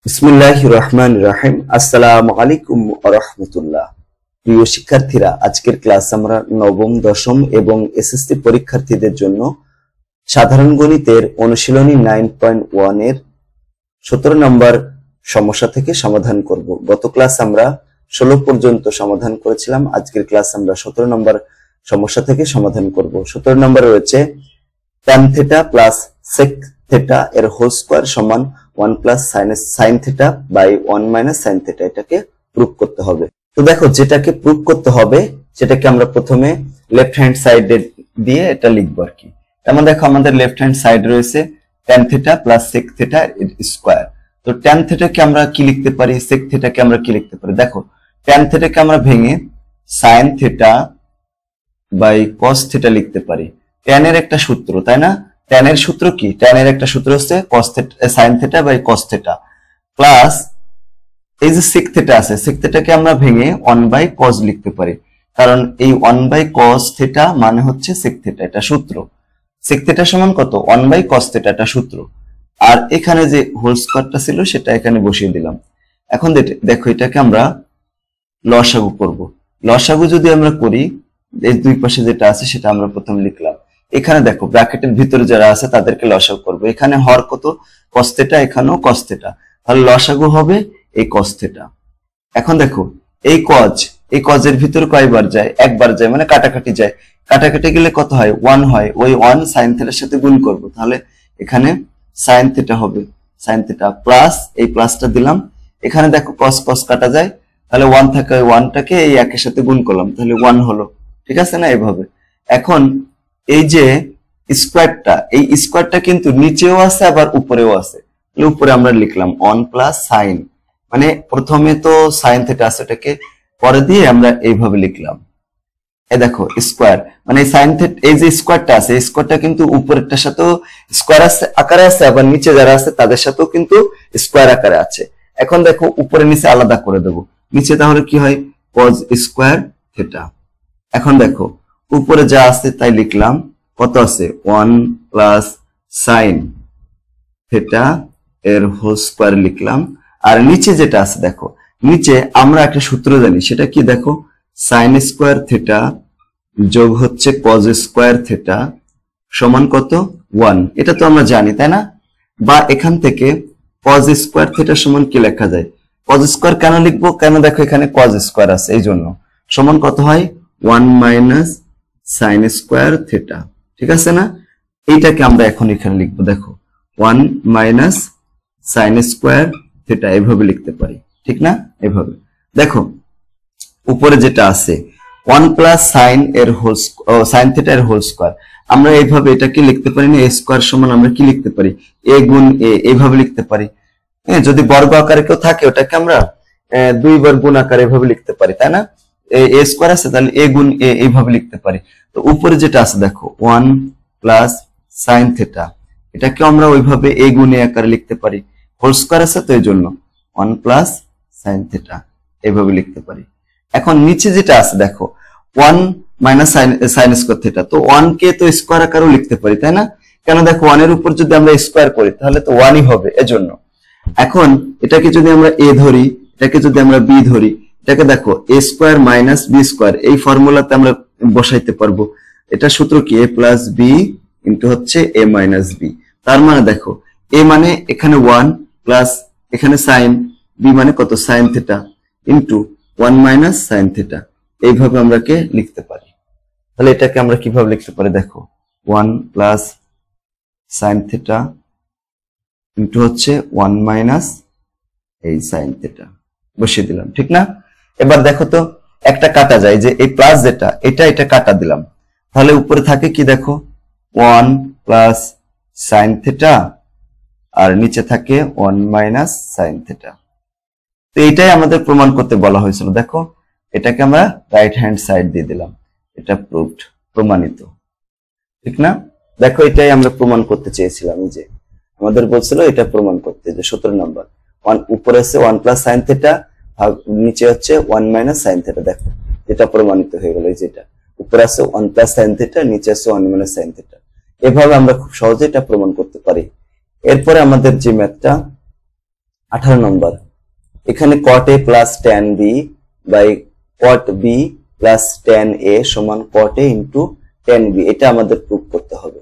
বিসমিল্লাহির রহমানির রহিম। আসসালামু আলাইকুম ওয়া রাহমাতুল্লাহ। প্রিয় শিক্ষার্থীরা, আজকের ক্লাস আমরা নবম, দশম এবং এসএসসি পরীক্ষার্থীদের জন্য সাধারণ গণিতের অনুশীলনী 9.1 এর 17 নম্বর সমস্যা থেকে সমাধান করব। গত ক্লাস আমরা 16 পর্যন্ত সমাধান করেছিলাম। আজকের ক্লাস আমরা 17 নম্বর সমস্যা থেকে সমাধান করব। 17 নম্বরে রয়েছে tan theta plus sec theta এর হোল স্কয়ার সমান 1 plus sin theta by 1 minus sin theta, এটাকে প্রুফ করতে হবে। তো দেখো, যেটাকে প্রুফ করতে হবে সেটাকে আমরা প্রথমে লেফট হ্যান্ড সাইডে দিয়ে এটা লিখবো আর কি। যেমন দেখো, আমাদের লেফট হ্যান্ড সাইড রয়েছে tan theta plus sec theta এর স্কয়ার। তো tan theta কে আমরা কি লিখতে পারি, sec theta কে আমরা কি লিখতে পারি? দেখো, tan theta কে আমরা ভেঙে sin theta by cos theta লিখতে পারি। tan এর একটা সূত্র, তাই না? tan এর সূত্র কি? tan এর একটা সূত্র হচ্ছে cos theta sin theta by cos theta plus এই যে sec theta আছে, sec theta কে আমরা ভেঙে 1 by cos লিখতে পারি, কারণ এই 1 by cos theta মানে হচ্ছে sec theta, এটা সূত্র। sec theta সমান কত? 1 by cos theta, এটা সূত্র। আর এখানে যে হোল স্কয়ারটা ছিল সেটা এখানে বসিয়ে দিলাম। এখন দেখো, এটাকে আমরা লসাগু করব। লসাগু যদি আমরা করি, এই দুই পাশে যেটা আছে সেটা আমরা প্রথম লিখলাম। এখানে দেখো, ব্র্যাকেটের ভিতরে যারা আছে তাদেরকে লসাগু করব। এখানে হর কত? cos theta, এখানেও cos theta, তাহলে লসাগু হবে এই cos theta। এখন দেখো, এই cos এর ভিতরে কয়বার যায়? একবার যায়, মানে কাটাকাটি যায়। কাটাকাটি গেলে কত হয়? 1 হয়। ওই 1 sin theta এর সাথে গুণ করব, তাহলে এখানে sin theta হবে, sin theta প্লাস এই প্লাসটা দিলাম। এখানে দেখো cos কাটা যায়, তাহলে 1 থাকে, ওই 1 টাকে এই একের সাথে গুণ করলাম, তাহলে 1 হলো। ঠিক আছে না? এইভাবে। এখন এই যে স্কয়ারটা, এই স্কয়ারটা কিন্তু নিচেও আছে আবার উপরেও আছে। তাহলে উপরে আমরা লিখলাম 1 প্লাস সাইন, মানে প্রথমে তো sin theta আছে, এটাকে পরে দিয়ে আমরা এইভাবে লিখলাম। এই দেখো স্কয়ার, মানে sin theta, এই যে স্কয়ারটা আছে, এই স্কয়ারটা কিন্তু উপরেরটার সাথেও স্কয়ার আছে আকারে আছে, আবার নিচে যারা আছে তাদের সাথেও কিন্তু স্কয়ার আকারে আছে। এখন দেখো, উপরে নিচে আলাদা করে দেব। নিচে তাহলে কি হয়? cos square theta. এখন দেখো, উপরে যা আছে তাই লিখলাম। কত আছে? 1 প্লাস সাইন থিটা এর হোল স্কয়ার লিখলাম। আর নিচে যেটা আছে, দেখো নিচে আমরা একটা সূত্র জানি, সেটা কি? দেখো, সাইন স্কয়ার থিটা যোগ হচ্ছে cos স্কয়ার থিটা সমান কত? 1। এটা তো আমরা জানি, তাই না? বা এখান থেকে cos স্কয়ার থিটা সমান কি লেখা যায়? cos স্কয়ার কেন লিখবো? কেন? দেখো, এখানে cos স্কয়ার আছে, এই জন্য। সমান কত হয়? 1 মাইনাস সাইন স্কয়ার থিটা। ঠিক আছে না? এইটাকে আমরা এখন এখানে লিখবো। দেখো, 1 মাইনাস সাইন স্কয়ার থিটা এভাবে লিখতে পারি, ঠিক না? এভাবে। দেখো, উপরে যেটা আছে 1 প্লাস সাইন এর হোল সাইন থিটা এর হোল স্কয়ার, আমরা এইভাবে এটাকে লিখতে পারি না? এ স্কয়ার সমান আমরা কি লিখতে পারি? এ গুণ এ, এইভাবে লিখতে পারি। হ্যাঁ, যদি বর্গ আকারে কেউ থাকে ওটাকে আমরা 2 বার গুণ আকারে এভাবে লিখতে পারি, তাই না? এ স্কয়ার আছে, তাহলে এ গুণ এ এইভাবে লিখতে পারি। তো উপরে যেটা আছে, দেখো 1 প্লাস সাইন থিটা, এটাকে আমরা ওইভাবে এ গুণ এ আকারে লিখতে পারি। হোল স্কয়ার আছে তো এই জন্য 1 প্লাস সাইন থিটা এইভাবে লিখতে পারি। এখন নিচে যেটা আছে, দেখো 1 মাইনাস সাইন স্কয়ার থিটা, তো 1 কে তো স্কয়ার আকারেও লিখতে পারি, তাই না? কেন? দেখো, 1 এর উপর যদি আমরা স্কয়ার করি তাহলে তো 1ই হবে, এজন্য। এখন এটাকে যদি আমরা এ ধরি, এটাকে যদি আমরা বি ধরি, এটাকে দেখো এ স্কয়ার মাইনাস বি স্কয়ার, এই ফর্মুলাতে আমরা বসাইতে পারবো। এটা সূত্র কি? এ প্লাস বি ইন্টু হচ্ছে এ মাইনাস বি। তার মানে দেখো, এ মানে এখানে 1 প্লাস এখানে সাইন, বি মানে কত? Sine theta into 1 minus sine theta, এইভাবে আমরা কে লিখতে পারি। তাহলে এটাকে আমরা কিভাবে লিখতে পারি? দেখো, 1 প্লাস সাইন থিটা ইন্টু হচ্ছে 1 মাইনাস এই সাইন থিটা বসিয়ে দিলাম, ঠিক না? এবার দেখো তো, একটা কাটা যায়, যে এই প্লাস যেটা, এটা কাটা দিলাম, তাহলে উপরে থাকে কি? দেখো 1 প্লাস সাইন থিটা আর নিচে থাকে 1 মাইনাস সাইন থিটা। তো এটাই আমাদের প্রমাণ করতে বলা হয়েছিল। দেখো, এটাকে আমরা রাইট হ্যান্ড সাইড দিয়ে দিলাম, এটা প্রুভড, প্রমাণিত, ঠিক না? দেখো, এটাই আমরা প্রমাণ করতে চেয়েছিলাম, যে আমাদের বলছিল এটা প্রমাণ করতে, যে 17 নম্বর। 1 উপরে আছে 1 প্লাস সাইন থিটা, নিচে হচ্ছে 1 মাইনাস সাইন থিটা। দেখো, এটা প্রমাণিত হয়ে গেল। এই যেটা উপরে আছে 1 প্লাস সাইন থিটা, নিচে আছে 1 মাইনাস সাইন থিটা। এভাবে আমরা খুব সহজে এটা প্রমাণ করতে পারি। এরপরে আমাদের যে ম্যাথটা 18 নম্বর, এখানে cot a plus tan b by cot b plus tan a সমান cot a into tan b, এটা আমাদের প্রুফ করতে হবে।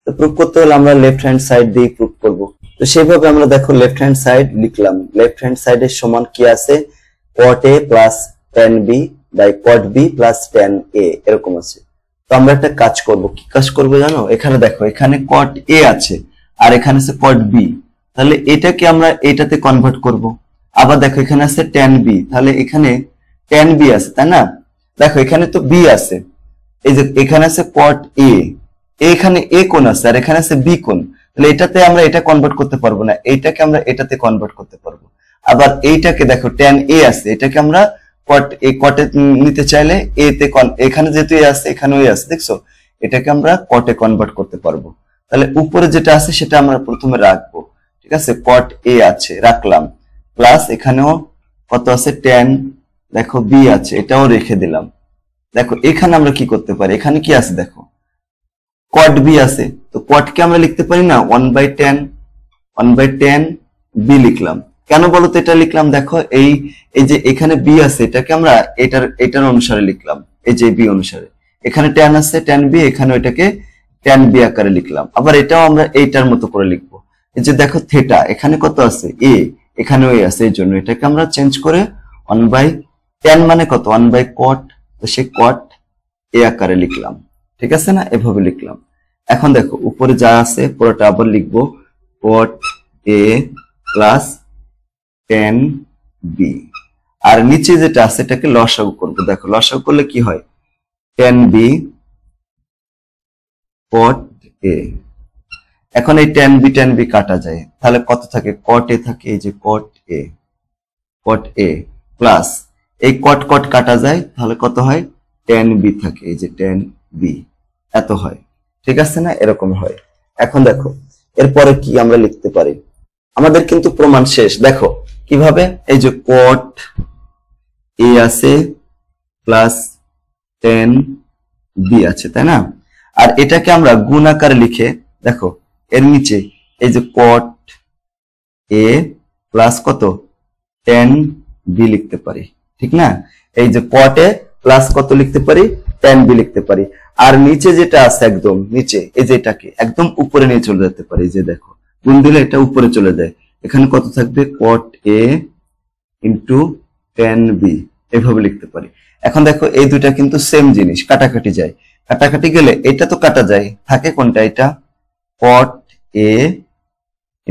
তো প্রুফ করতে হলে আমরা লেফট হ্যান্ড সাইড দিয়ে প্রুফ করব। তো সেভাবে আমরা দেখো লেফট হ্যান্ড সাইড লিখলাম, লেফট হ্যান্ড সাইডের সমান কি আছে, cot a plus tan b by cot b plus tan a এরকম আছে। তো আমরা একটা কাজ করব, কি কাজ করব জানো, এখানে দেখো এখানে cot a আছে আর এখানে আছে cot b, তাহলে এটাকে আমরা এটাতে কনভার্ট করব। আবার দেখো এখানে আছে tan b, তাহলে এখানে tan b আছে তাই না, দেখো এখানে তো b আছে, এই যে এখানে আছে cot a, এখানে a কোণ আছে আর এখানে আছে b কোণ, তাহলে এটাতে আমরা এটা কনভার্ট করতে পারবো না, এইটাকে আমরা এটাতে কনভার্ট করতে পারবো। আবার এইটাকে দেখো tan a আছে, এটাকে আমরা cot এ নিতে চাইলে a তে, এখানে যেহেতু a আছে এখানেও a আছে, দেখছো, এটাকে আমরা cot এ কনভার্ট করতে পারবো। তাহলে উপরে যেটা আছে সেটা আমরা প্রথমে রাখবো, ঠিক আছে, cot a আছে রাখলাম, প্লাস এখানেও কত আছে tan, দেখো b আছে, এটাও রেখে দিলাম। দেখো এখানে আমরা কি করতে পারি, এখানে কি আছে দেখো cot b আছে, তো cot কে আমরা লিখতে পারি না 1/tan b লিখলাম। কেন বলতো এটা লিখলাম, দেখো এই যে এখানে b আছে, এটাকে আমরা এটার অনুসারে লিখলাম, এই যে b অনুসারে, এখানে tan আছে tan b, এখানে এটাকে tan b আকারে লিখলাম। আবার এটাও আমরা এইটার মতো করে লিখবো, এই যে দেখো থিটা, এখানে কত আছে a, এখানেও a আছে, এই জন্য এটাকে আমরা চেঞ্জ করে 1/tan মানে কত 1/cot, তো সে cot a আকারে লিখলাম, ঠিক আছে না, এভাবে লিখলাম। এখন দেখো উপরে যা আছে পুরোটা আবার লিখবো, cot a plus tan b, আর নিচে যেটা আছে এটাকে লসাগু করবো। দেখো লসাগু করলে কি হয়, tan b cot a, এখন এই tan b কাটা যায়, তাহলে কত থাকে, cot a থাকে, এই যে cot a প্লাস এই cot কাটা যায়, তাহলে কত হয়, tan b থাকে, এই যে tan b, এত হয়, ঠিক আছে না, এরকম হয়। এখন দেখো এরপরে কি আমরা লিখতে পারি, আমাদের কিন্তু প্রমাণ শেষ। দেখো কিভাবে, এই যে cot a আছে প্লাস tan b আছে তাই না, আর এটাকে আমরা গুণ আকারে লিখে দেখো এর নিচে এই যে cot a প্লাস কত tan b লিখতে পারি, ঠিক না, এই যে cot a প্লাস কত লিখতে পারি, tan b লিখতে পারি। আর নিচে যেটা আছে একদম নিচে, এই যে এটাকে একদম উপরে নিয়ে চলে যেতে পারি, যে দেখো গুণ দিলে এটা উপরে চলে যায়, এখানে কত থাকবে, cot a into tan b, এভাবে লিখতে পারি। এখন দেখো এই দুইটা কিন্তু সেম জিনিস, কাটাকাটি যায়, কাটাকাটি গেলে এটা তো কাটা যায়, থাকে কোনটা, এটা cot a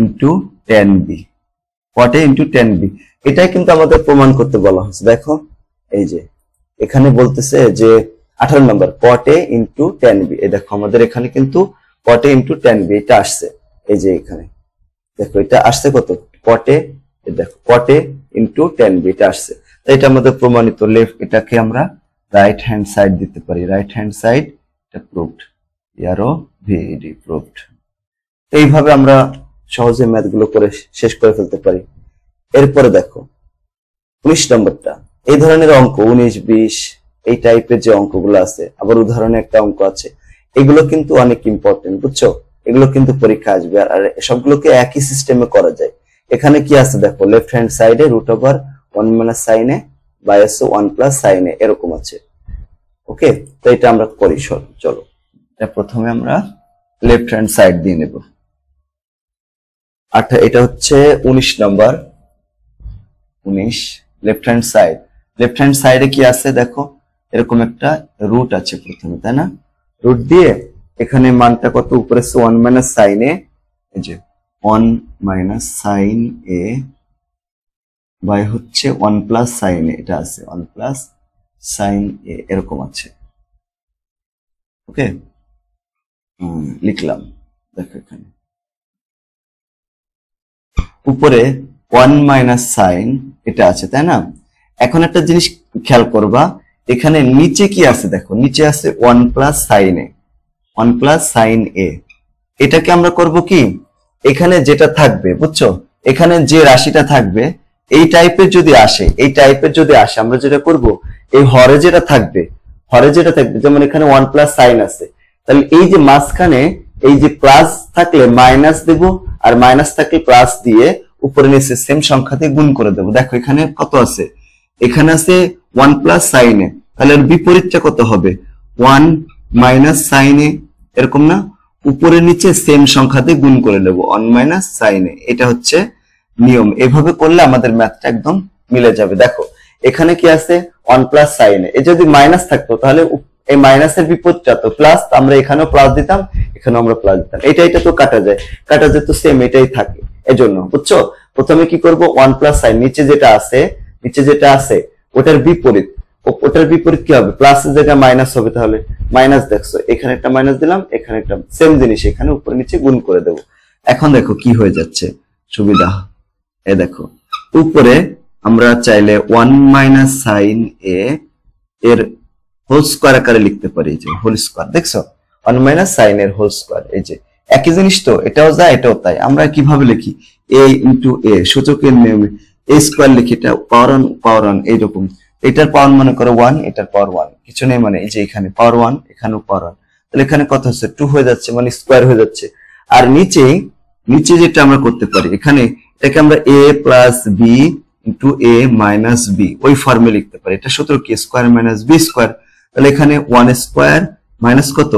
into tan b, cot a into tan b, এটাই কিন্তু আমাদের প্রমাণ করতে বলা হয়েছে। দেখো এই যে এখানে বলতেছে যে 18 নম্বর cot a into tan b, এই দেখো আমাদের এখানে কিন্তু cot a into tan b এটা আসছে, এই যে এখানে দেখো এটা আসছে কত, cot a, দেখো cot a into tan b এটা আসছে, তাই এটা আমাদের প্রমাণিত। লেফট এটাকে আমরা রাইট হ্যান্ড সাইড দিতে পারি, রাইট হ্যান্ড সাইড এটা প্রুভড, ইয়ারো ভিডি প্রুভড। এইভাবে আমরা সহজে ম্যাথ গুলো করে শেষ করে ফেলতে পারি। এরপরে দেখো 19 নম্বরটা, এই ধরনের অঙ্ক 19, 20 এই টাইপের যে অঙ্কগুলো আছে, আবার উদাহরণে একটা অঙ্ক আছে, এগুলো কিন্তু অনেক ইম্পর্টেন্ট, বুঝছো, এগুলো কিন্তু পরীক্ষা আসবে, আর সবগুলোকে একই সিস্টেমে করা যায়। এখানে কি আছে দেখো, লেফট হ্যান্ড সাইডে √1 - sin a by 1 + sin a এরকম আছে, ওকে। তো এটা আমরা করি, চলো এটা প্রথমে আমরা লেফট হ্যান্ড সাইড দিয়ে নেব। এটা হচ্ছে 19 নম্বর, 19 left hand side. Left hand সাইডে কি আছে দেখো, এরকম একটা রুট আছে প্রথমে, তাই না, রুট দিয়ে এখানে মানটা কত, উপরে 1 - sin a, এই যে 1 - sin a বাই হচ্ছে 1 + sin a, এটা আছে 1 + sin a এরকম আছে, ওকে, লিখলাম। দেখো এখানে উপরে 1 - sin এটা আছে তাই না। এখন একটা জিনিস খেয়াল করবা, এখানে নিচে কি আছে দেখো, নিচে আছে 1 + sin a, 1 + sin a, এটাকে আমরা করব কি, এখানে যেটা থাকবে বুঝছো, এখানে যে রাশিটা থাকবে এই টাইপের যদি আসে, এই টাইপের যদি আসে, আমরা যেটা করব, এই হরে যেটা থাকবে, যেমন এখানে 1 + sin আছে, তাহলে এই যে মাঝখানে এই যে প্লাস থাকলে মাইনাস দেব, আর মাইনাস থাকলে প্লাস দিয়ে উপরে নিচে সেম সংখ্যা দিয়ে গুণ করে দেব। দেখো এখানে কত আছে, এখানে আছে 1 প্লাস সাইন এ, তাহলে এর বিপরীতটা কত হবে 1 মাইনাস সাইন এ, এরকম না, উপরে নিচে সেম সংখ্যা দিয়ে গুণ করে নেব 1 মাইনাস সাইন এ। এটা হচ্ছে নিয়ম, এভাবে করলে আমাদের ম্যাথটা একদম মিলে যাবে। দেখো এখানে কি আছে 1 প্লাস সাইন এ, যদি মাইনাস থাকতো তাহলে এই মাইনাসের বিপরীতটা তো প্লাস, আমরা এখানেও প্লাস দিতাম এখানেও আমরা প্লাস দিতাম, এটা তো কাটা যায় তো সেম এটাই থাকে, এজন্য বুঝছো। প্রথমে কি করব 1 প্লাস সাইন, নিচে যেটা আছে ওটার বিপরীত কি হবে, প্লাসের জায়গায় মাইনাস হবে, তাহলে মাইনাস, দেখছো এখানে একটা মাইনাস দিলাম, এখানে একটা সেম জিনিস, এখানে উপরে নিচে গুণ করে দেব। এখন দেখো কি হয়ে যাচ্ছে সুবিধা, দেখো উপরে আমরা চাইলে 1 মাইনাস সাইন এ এর হোল স্কয়ার আকারে লিখতে পারি, এই যে হোল স্কয়ার, দেখছো 1 মাইনাস সাইন এর হোল স্কয়ার, এই যে একই জিনিস তো, এটাও যায় এটাও তাই। আমরা কিভাবে লিখি, a ইনটু a, সূচকের নিয়মে a স্কয়ার লিখি, এটা পাওয়ার 1 এইরকম, এটার পাওয়ার মনে করো 1, এটার পাওয়ার 1, কিছু নেই, মানে এই যে এখানে পাওয়ার 1 এখানেও পাওয়ার 1, তাহলে এখানে কত হচ্ছে 2 হয়ে যাচ্ছে, মানে স্কয়ার হয়ে যাচ্ছে। আর নিচে যেটা আমরা করতে পারি, এখানে এটাকে আমরা a plus b into a minus b ওই ফর্মে লিখতে পারি, এটা সূত্র কি স্কয়ার মাইনাস b স্কয়ার, তাহলে এখানে 1 স্কয়ার মাইনাস কত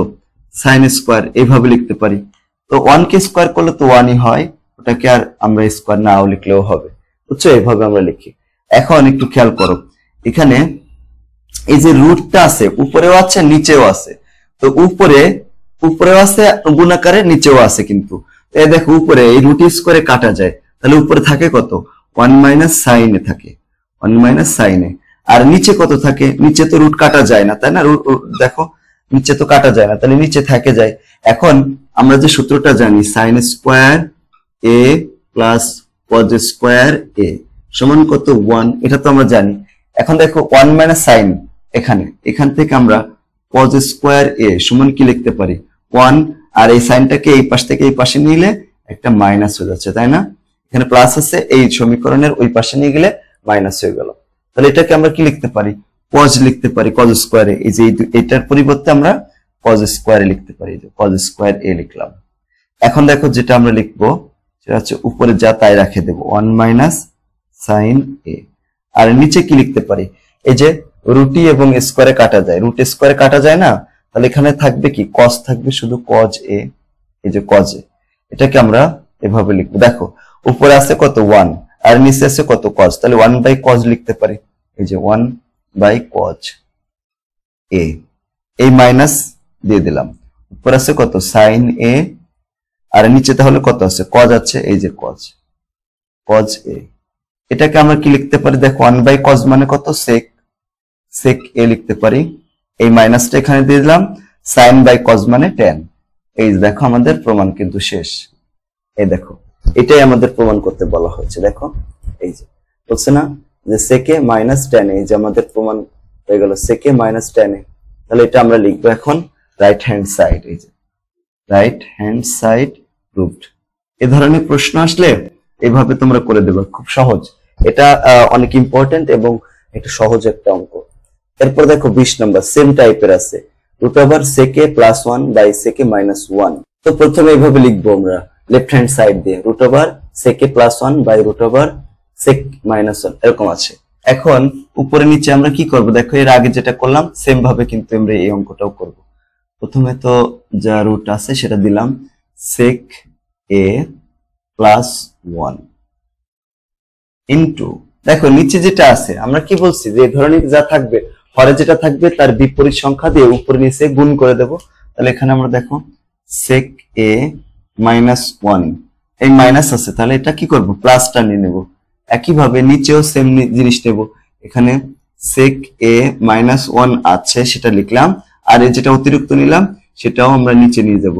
সাইন স্কয়ার, এইভাবে লিখতে পারি। তো 1 কে স্কয়ার করলে তো 1ই হয়, ওটাকে আর আমরা স্কয়ার নাও লিখলেও হবে, বুঝছো, এইভাবে আমরা লিখি। এখন একটু খেয়াল করো, এখানে এই যে রুটটা আছে উপরেও আছে নিচেও আছে, তো উপরেও আছে গুণাকারে, নিচেও আছে, কিন্তু এই দেখো উপরে এই রুট স্কয়ারে কাটা যায়, তাহলে উপরে থাকে কত 1 মাইনাস সাইন এ থাকে, 1 মাইনাস সাইন এ। আর নিচে কত থাকে, নিচে তো রুট কাটা যায় না, তাই না, দেখো নিচে তো কাটা যায় না, তাহলে নিচে থেকে যায়। এখন আমরা যে সূত্রটা জানি সাইন স্কয়ার এ প্লাস কজ স্কয়ার এ সমান কত 1, এটা তো আমরা জানি। এখন দেখো 1 মাইনাস সাইন, এখান থেকে আমরা কজ স্কয়ার এ সমান কি লিখতে পারি 1, আর এই সাইনটাকে এই পাশ থেকে এই পাশে নিলে একটা মাইনাস হয়ে যাচ্ছে, তাই না, এখানে প্লাস আছে, এই সমীকরণের ওই পাশে নিয়ে গেলে মাইনাস হয়ে গেল, তাহলে এটাকে আমরা কি লিখতে পারি কজ লিখতে পারি, কজ স্কয়ারে, এই যে এটার পরিবর্তে আমরা কজ স্কয়ারে লিখতে পারি, কজ স্কয়ার এ লিখলাম। এখন দেখো যেটা আমরা লিখবো সেটা হচ্ছে উপরে যা তাই রেখে দেব 1 মাইনাস সাইন এ, আর নিচে কি লিখতে পারি, এই যে রুটি এবং স্কয়ারে কাটা যায়, রুট স্কয়ারে কাটা যায় না, তাহলে এখানে থাকবে কি কজ থাকবে, শুধু কজ এ, এই যে কজ এ, এটাকে আমরা এভাবে লিখবো। দেখো উপরে আছে কত 1 আর নিচে আছে কত কজ, তাহলে 1 বাই কজ লিখতে পারি, এই যে 1 বাই কজ এ, এই মাইনাস দিয়ে দিলাম, উপরে আছে কত সাইন এ, আর নিচে তাহলে কত আছে কজ আছে, এই যে কজ এ, এটাকে আমরা কি লিখতে পারি, দেখো 1 বাই কজ মানে কত সেক এ লিখতে পারি, এই মাইনাসটা এখানে দিয়ে দিলাম, সাইন বাই কজ মানে tan, এই দেখো আমাদের প্রমাণ কিন্তু শেষ। এই দেখো এটাই আমাদের প্রমাণ করতে বলা হয়েছে, দেখো এই যে বলছে না যে সেকে মাইনাস tan, এই যে আমাদের প্রমাণ হয়ে গেল সেকে মাইনাস tan, তাহলে এটা আমরা লিখবো এখন রাইট হ্যান্ড সাইড, এই যে রাইট হ্যান্ড সাইড প্রুভড। এই ধরনের প্রশ্ন আসলে এইভাবে তোমরা করে দেবে, খুব সহজ, এটা অনেক ইম্পর্টেন্ট এবং এটা সহজ একটা অঙ্ক। এরপর দেখো 20 নম্বর সেম টাইপের আছে, root over sec plus 1 by sec minus 1। তো প্রথমে এইভাবে লিখবো আমরা লেফট হ্যান্ড সাইড দিয়ে, root over sec plus 1 by root over sec minus 1 এরকম আছে। এখন উপরে নিচে আমরা কি করব, দেখো এর আগে যেটা করলাম সেম ভাবে কিন্তু আমরা এই অঙ্কটাও করব। প্রথমে তো যা রুট আছে সেটা দিলাম সেক এ প্লাস 1 ইনটু, দেখো নিচে যেটা আছে আমরা কি বলছি যে এই ধরনের যা থাকবে হরে যেটা থাকবে তার বিপরীত সংখ্যা দিয়ে উপরে নিচে গুণ করে দেব। তাহলে এখানে আমরা দেখো সেক এ মাইনাস 1, এই মাইনাস আছে তাহলে এটা কি করব প্লাসটা নিয়ে নেব। একইভাবে নিচেও সেম জিনিস নেব, এখানে সেক এ মাইনাস 1 আছে সেটা লিখলাম, আর এই যেটা অতিরিক্ত নিলাম সেটাও আমরা নিচে নিয়ে যাব,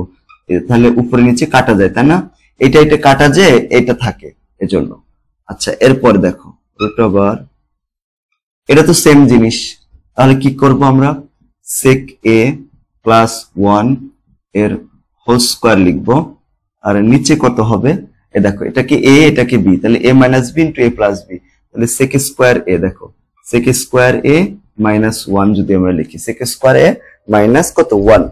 তাহলে উপরে নিচে কাটা যায়, তাই না, এটা কাটা যায় এটা থাকে এজন্য। আচ্ছা এরপর দেখো রুট ওভার, এটা তো সেম জিনিস, তাহলে কি করব আমরা সেক এ প্লাস 1 এর হোল স্কয়ার লিখবো, আর নিচে কত হবে এ দেখো এটাকে এ এটাকে বি, তাহলে এ মাইনাস বি ইন্টু এ প্লাস বি, তাহলে সেক স্কয়ার এ, দেখো সেক স্কয়ার এ মাইনাস 1 যদি আমরা লিখি সেক স্কয়ার এ মাইনাস কত 1,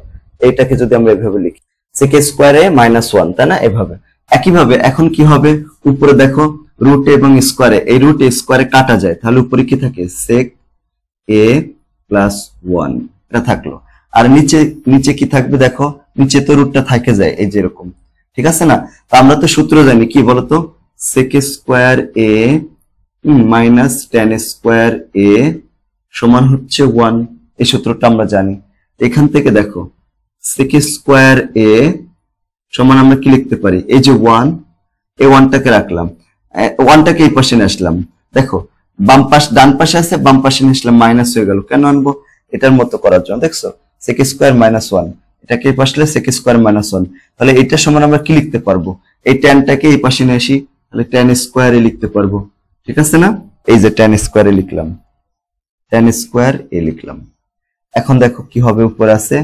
এইটাকে যদি আমরা এভাবে লিখি সেক স্কয়ার এ মাইনাস 1, তাই না, এভাবে একইভাবে এখন কি হবে, উপরে দেখো রুট এবং স্কোয়ারে, এই রুট স্কোয়ারে কাটা যায়, তাহলে উপরে কি থাকে sec a প্লাস 1 এটা থাকলো। আর নিচে নিচে কি থাকবে দেখো, নিচে তো রুটটা থাকে যায় এই যেরকম, ঠিক আছে না? তো আমরা তো সূত্র জানি কি বলতো, sec square a minus tan square a সমান হচ্ছে 1, এই সূত্রটা আমরা জানি। এখান থেকে দেখো sec স্কোয়ার a সমান আমরা কি লিখতে পারি, এই যে 1, এই 1টাকে রাখলাম, 1টাকে এই পাশে নিয়ে আসলাম, দেখো বাম পাশ ডান পাশে আছে, বাম পাশে নিয়ে আসলাম, মাইনাস হয়ে গেল। কেন আনবো, এটার মতো করার জন্য। দেখছো sec স্কোয়ার মাইনাস 1, এটাকে এই পাশে sec স্কোয়ার মাইনাস 1, তাহলে এটা সমান আমরা কি লিখতে পারবো, এই ট্যানটাকে এই পাশে নিয়ে আসি, তাহলে tan স্কোয়ারে লিখতে পারবো, ঠিক আছে না? এই যে tan স্কোয়ারে লিখলাম, tan স্কোয়ার a লিখলাম। এখন দেখো কি হবে, উপরে আছে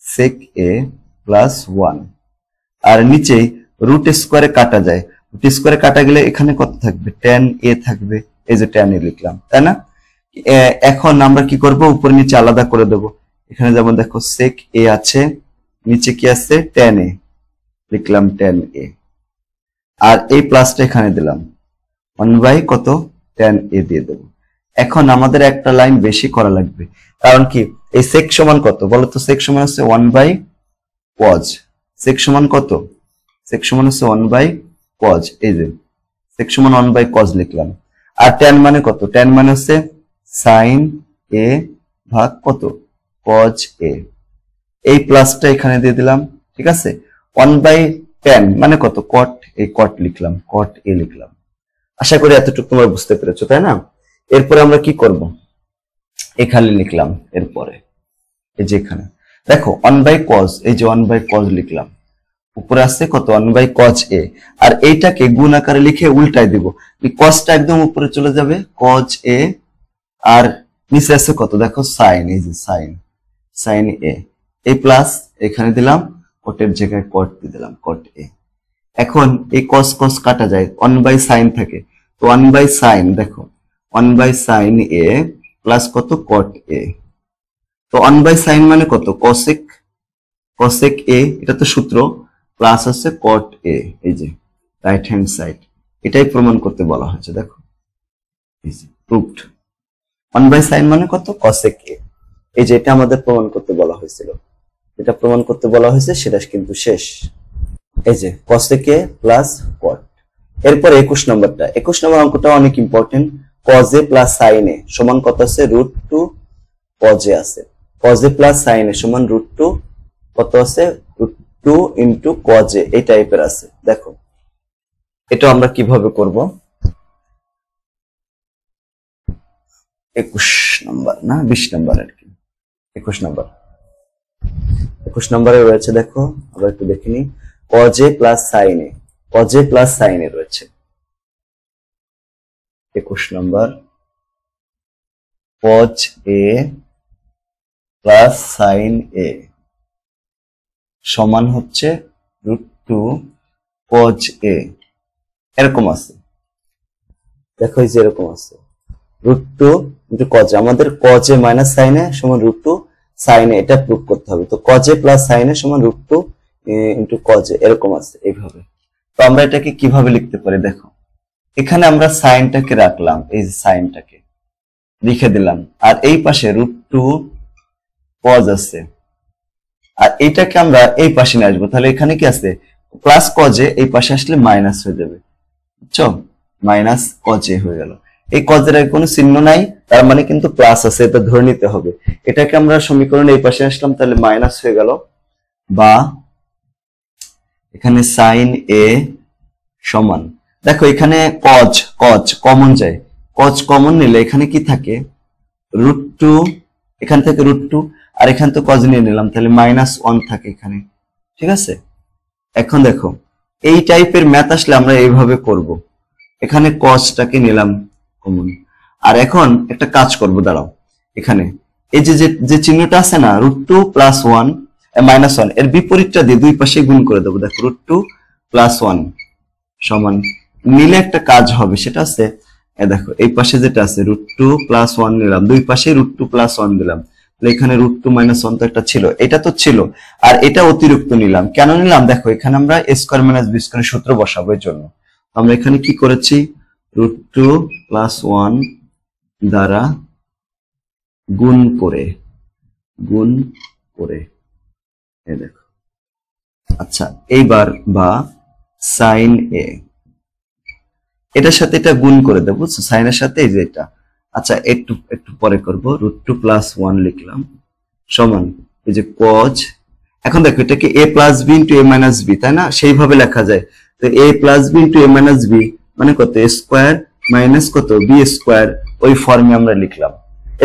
sec a প্লাস 1, আর নিচে রুট স্কোয়ারে কাটা যায়, রুট স্কোয়ারে কাটা গেলে এখানে কত থাকবে, tan a থাকবে, এই যে tan a লিখলাম, তাই না? এখন আমরা কি করব, উপর নিচে আলাদা করে দেব। এখানে যেমন দেখো sec a আছে, নিচে কি আছে tan a, লিখলাম tan a, আর এই প্লাসটা এখানে দিলাম, 1 বাই কত tan a দিয়ে দেব। এখন আমাদের একটা লাইন বেশি করা লাগবে, কারণ কি এই sec সমান কত বলতো, sec সমান হচ্ছে 1 বাই cos, sec সমান কত, sec সমান হচ্ছে 1 বাই cos, এই যে sec সমান 1 বাই cos লিখলাম। আর tan মানে কত, tan মানে হচ্ছে sin a ভাগ কত cos a, এই প্লাসটা এখানে দিয়ে দিলাম, ঠিক আছে? 1 বাই tan মানে কত cot, এই cot লিখলাম, cot a লিখলাম। আশা করি এতটুকু তোমরা বুঝতে পেরেছো, তাই না? এরপরে আমরা কি করব, এখানে লিখলাম, এরপরে এই যে এখানে দেখো 1 বাই cos, এই যে 1 বাই cos লিখলাম, উপরে আসছে কত 1 বাই cos a, আর এইটাকে গুণ আকারে লিখে উল্টাই দিব, এই cosটা একদম উপরে চলে যাবে cos a, আর নিচে আছে কত দেখো sin, এই যে sin a, এই প্লাস এখানে দিলাম, কটের জায়গায় cot দিয়ে দিলাম, cot a। এখন এই cos cos কাটা যায়, 1 বাই sin থাকে, তো 1 বাই sin দেখো 1 বাই sin a প্লাস কত cot a, তো 1 বাই sin মানে কত cosec a, এটা তো সূত্র, প্লাস আছে cot a, এই যে রাইট হ্যান্ড সাইড, এটাই প্রমাণ করতে বলা হয়েছে। দেখো এই যে প্রুভড, 1 বাই sin মানে কত cosec a, এই যে এটা আমাদের প্রমাণ করতে বলা হয়েছিল, এটা প্রমাণ করতে বলা হয়েছে, সেটা কিন্তু শেষ। এই যে cosec a প্লাস cot। এরপর 21 নম্বরটা, 21 নম্বর অঙ্কটা অনেক important. cos a plus sin a সমান কত আছে, √2 cos a আছে, cos a plus sin a সমান √2 কত আছে, √2 ইনটু cos a, এই টাইপের আছে। দেখো এটা আমরা কিভাবে করব, 21 নম্বর না 20 নম্বর আর কি, 21 নম্বরে রয়েছে, দেখো আবার একটু দেখে নি, cos a plus sin a, cos a plus sin a রয়েছে 21 নম্বর, cos a plus sin a সমান হচ্ছে √2 cos a, এরকম আছে, দেখো এই যে এরকম আছে √2 ইনটু cos a, আমাদের cos a minus sin a সমান √2 sin a, এটা প্রুভ করতে হবে। তো cos a plus sin a সমান √2 ইনটু cos a, এরকম আছে এইভাবে। তো আমরা এটাকে কিভাবে লিখতে পারি, দেখো এখানে আমরা সাইনটাকে রাখলাম, এই যে সাইনটাকে লিখে দিলাম, আর এই পাশে √2 cos আছে, আর এইটাকে আমরা এই পাশে নিয়ে আসবো, তাহলে এখানে কি আছে প্লাস cos a, এই পাশে আসলে মাইনাস হয়ে যাবে, বুঝছো, মাইনাস cos a হয়ে গেল। এই cos এর কোনো চিহ্ন নাই, তার মানে কিন্তু প্লাস আছে, এটা ধরে নিতে হবে। এটাকে আমরা সমীকরণ এই পাশে আসলাম, তাহলে মাইনাস হয়ে গেল, বা এখানে sin a সমান, দেখো এখানে cos কমন যায়, cos কমন নিলে এখানে কি থাকে √2, এখান থেকে √2, আর এখান থেকে cos নিয়ে নিলাম, তাহলে -1 থাকে এখানে, ঠিক আছে? এখন দেখো এই টাইপের ম্যাথ আসলে আমরা এইভাবে করব, এখানে cosটাকে নিলাম কমন, আর এখন একটা কাজ করব, দাঁড়াও এখানে এই যে চিহ্নটা আছে না √2 প্লাস 1 -1, এর বিপরীতটা দিয়ে দুই পাশে গুণ করে দেবো। দেখো √2 প্লাস 1 সমান নিলে একটা কাজ হবে, সেটা আছে দেখো এই পাশে যেটা আছে √2 প্লাস 1 নিলাম, দুই পাশে √2 প্লাস 1 দিলাম, এখানে √2 - 1 তো একটা ছিল, এটা তো ছিল, আর এটা অতিরিক্ত নিলাম। কেন নিলাম দেখো, এখানে আমরা a² - b² সূত্র বসাবো। এর জন্য আমরা এখানে কি করেছি, √2 + 1 দ্বারা গুণ করে এই দেখো। আচ্ছা, এইবার বা sin a, এটার সাথে এটা গুণ করে দেবো, সাইনের সাথে এই যে এটা। আচ্ছা, একটু পরে করব। √2 + 1 লিখলাম সমান এই যে cos। এখন দেখো এটাকে a + b * a - b, তাই না? সেইভাবে লেখা যায়। তো a + b * a - b মানে কত, a² - কত, b², ওই ফর্মে আমরা লিখলাম,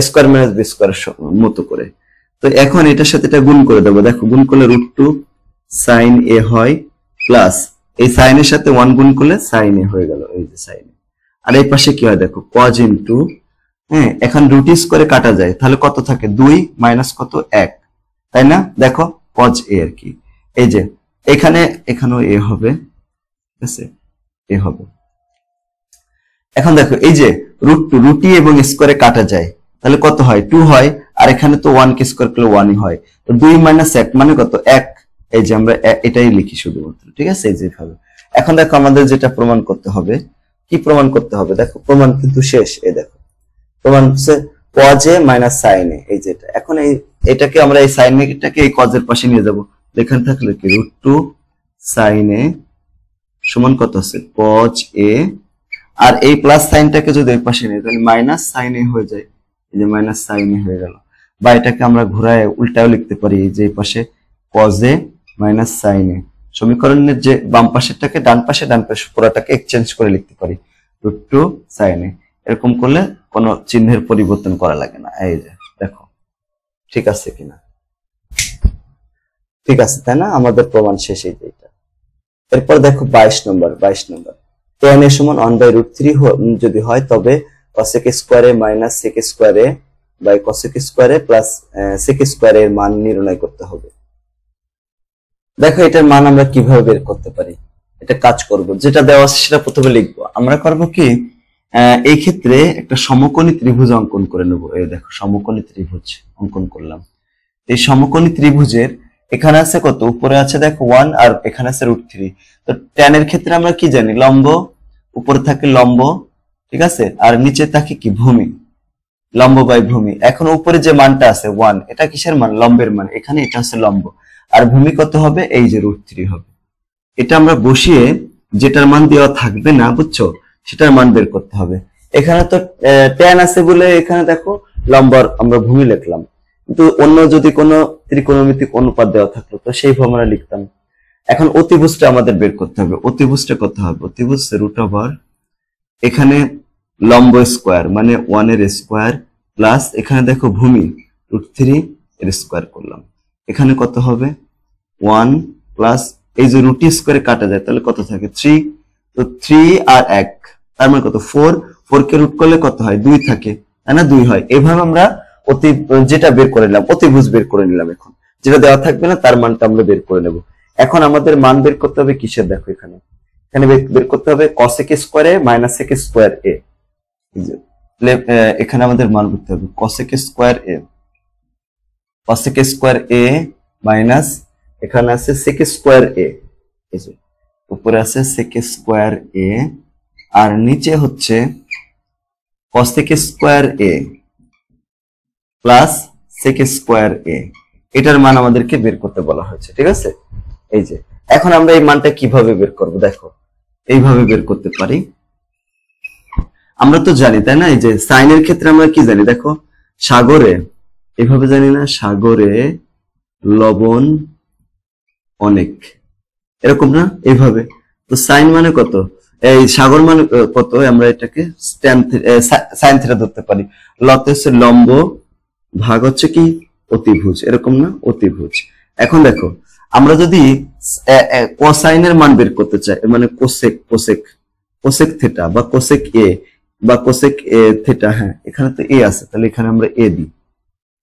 a² - b² মতো করে। তো এখন এটার সাথে এটা গুণ করে দেবো। দেখো, গুণ করলে √2 sin a হয়, প্লাস এই সাইনের সাথে 1 গুণ করলে sin a হয়ে গেল, এই যে sin a। আর এই পাশে কি হয় দেখো, cos ইনটু, হ্যাঁ, এখন √2 কাটা যায়, তাহলে কত থাকে, 2 - কত, 1, তাই না? দেখো cos a আর কি, এই যে এখানেও a হবে, ঠিক আছে, a হবে। এখন দেখো এই যে √2 এবং স্কয়ারে কাটা যায়, তাহলে কত হয়, 2 হয়, আর এখানে তো 1 কে স্কয়ার করলে 1ই হয়। তো 2 - 1 মানে কত, 1। এই যে আমরা এটাই লিখি শুধুমাত্র, ঠিক আছে, এই যেভাবে। এখন দেখো আমাদের যেটা প্রমাণ করতে হবে, কি প্রমাণ করতে হবে, দেখো প্রমাণ কিন্তু শেষ। এই দেখো প্রমাণ হচ্ছে cos a - sin a, এই যেটা। এখন এটাকে আমরা এই sin এটাকে এই cos এর পাশে নিয়ে যাব। এখানে থাকলে কি, √2 sin a সমান কত আছে, cos a, আর এই প্লাস সাইনটাকে যদি এই পাশে নিই তাহলে -sin a হয়ে যায়, এই যে -sin a হয়ে গেল। বা এটাকে আমরা ঘোরায় উল্টাও লিখতে পারি, যে এই পাশে cos a - sin a, সমীকরণের যে বাম পাশেরটাকে ডান পাশে পুরোটাকে এক্সচেঞ্জ করে লিখতে পারি, √2 sin a। এরকম করলে কোনো চিহ্নের পরিবর্তন করা লাগে না। এই যে দেখো, ঠিক আছে কিনা, ঠিক আছে, তাই না? আমাদের প্রমাণ শেষ এই যে। এরপর দেখো 22 নম্বর। tan a সমান 1/√3 যদি হয়, তবে cosec স্কয়ারে - sec স্কয়ারে বাই cosec স্কয়ারে প্লাস sec স্কয়ারে এর মান নির্ণয় করতে হবে। দেখো এটার মান আমরা কিভাবে বের করতে পারি, এটা কাজ করব। যেটা দেওয়া আছে সেটা প্রথমে লিখবো। আমরা করব কি, এই ক্ষেত্রে একটা সমকোণী ত্রিভুজ অঙ্কন করে নেব। এই দেখো সমকোণী ত্রিভুজ অঙ্কন করলাম। এই সমকোণী ত্রিভুজের এখানে আছে কত, উপরে আছে দেখো 1, আর এখানে আছে √3। তো tan এর ক্ষেত্রে আমরা কি জানি, লম্ব, উপরে থাকে লম্ব, ঠিক আছে, আর নিচে থাকে কি, ভূমি, লম্ব বাই ভূমি। এখন উপরে যে মানটা আছে 1, এটা কিসের মান, লম্বের মান, এখানে এটা হচ্ছে লম্ব, আর ভূমি কত হবে, এই যে √3 হবে। এটা আমরা বসিয়ে যেটার মান দেওয়া থাকবে না, বুঝছো, সেটার মান বের করতে হবে। এখানে তো tan আছে বলে এখানে দেখো লম্বর আমরা ভূমি লিখলাম, কিন্তু অন্য যদি কোনো ত্রিকোণমিতিক অনুপাত দেওয়া থাকলো তো সেইভাবে আমরা লিখতাম। এখন অতিভুজটা আমাদের বের করতে হবে। অতিভুজটা কত হবে, অতিভুজ √, এখানে লম্ব স্কয়ার মানে 1 এর স্কয়ার, প্লাস এখানে দেখো ভূমি √3 এর স্কয়ার করলাম, এখানে কত হবে 1, প্লাস এই যে √2 স্কয়ারে কাটা যায়, তাহলে কত থাকে 3। তো 3 আর 1 তার মানে কত, 4 কে রুট করলে কত হয়, 2 থাকে, তাই না, 2 হয়। এভাবে আমরা যেটা বের করে নিলাম, অতিভুজ বের করে নিলাম। এখন যেটা দেওয়া থাকবে না তার মানটা আমরা বের করে নেব। এখন আমাদের মান বের করতে হবে কিসের, দেখো এখানে বের করতে হবে cosec স্কয়ারে - sec স্কয়ার a। এখানে আমাদের মান করতে হবে cosec স্কয়ার a মাইনাস এখানে আছে sec স্কয়ার a, এই যে উপরে আছে sec স্কয়ার a, আর নিচে হচ্ছে cosec square a plus sec square a। এটার মান আমাদেরকে বের করতে বলা হয়েছে, ঠিক আছে। এই যে এখন আমরা এই মানটা কিভাবে বের করব, দেখো এইভাবে বের করতে পারি। আমরা তো জানি, তাই না, এই যে সাইনের ক্ষেত্রে আমরা কি জানি, দেখো সাগরে, এভাবে জানি না, সাগরে লবণ অনেক, এরকম না, এইভাবে। তো সাইন মানে কত, এই সাগর মানে কত, আমরা এটাকে সাইন থিটা ধরতে পারি। লতে হচ্ছে লম্ব, ভাগ হচ্ছে কি অতিভুজ, এরকম না, অতিভুজ। এখন দেখো আমরা যদি কোসাইনের মান বের করতে চাই, মানে কোসেক থিটা বা কোসেক এ বা কোসেক থিটা, হ্যাঁ এখানে তো এ আছে, তাহলে এখানে আমরা এ দিই,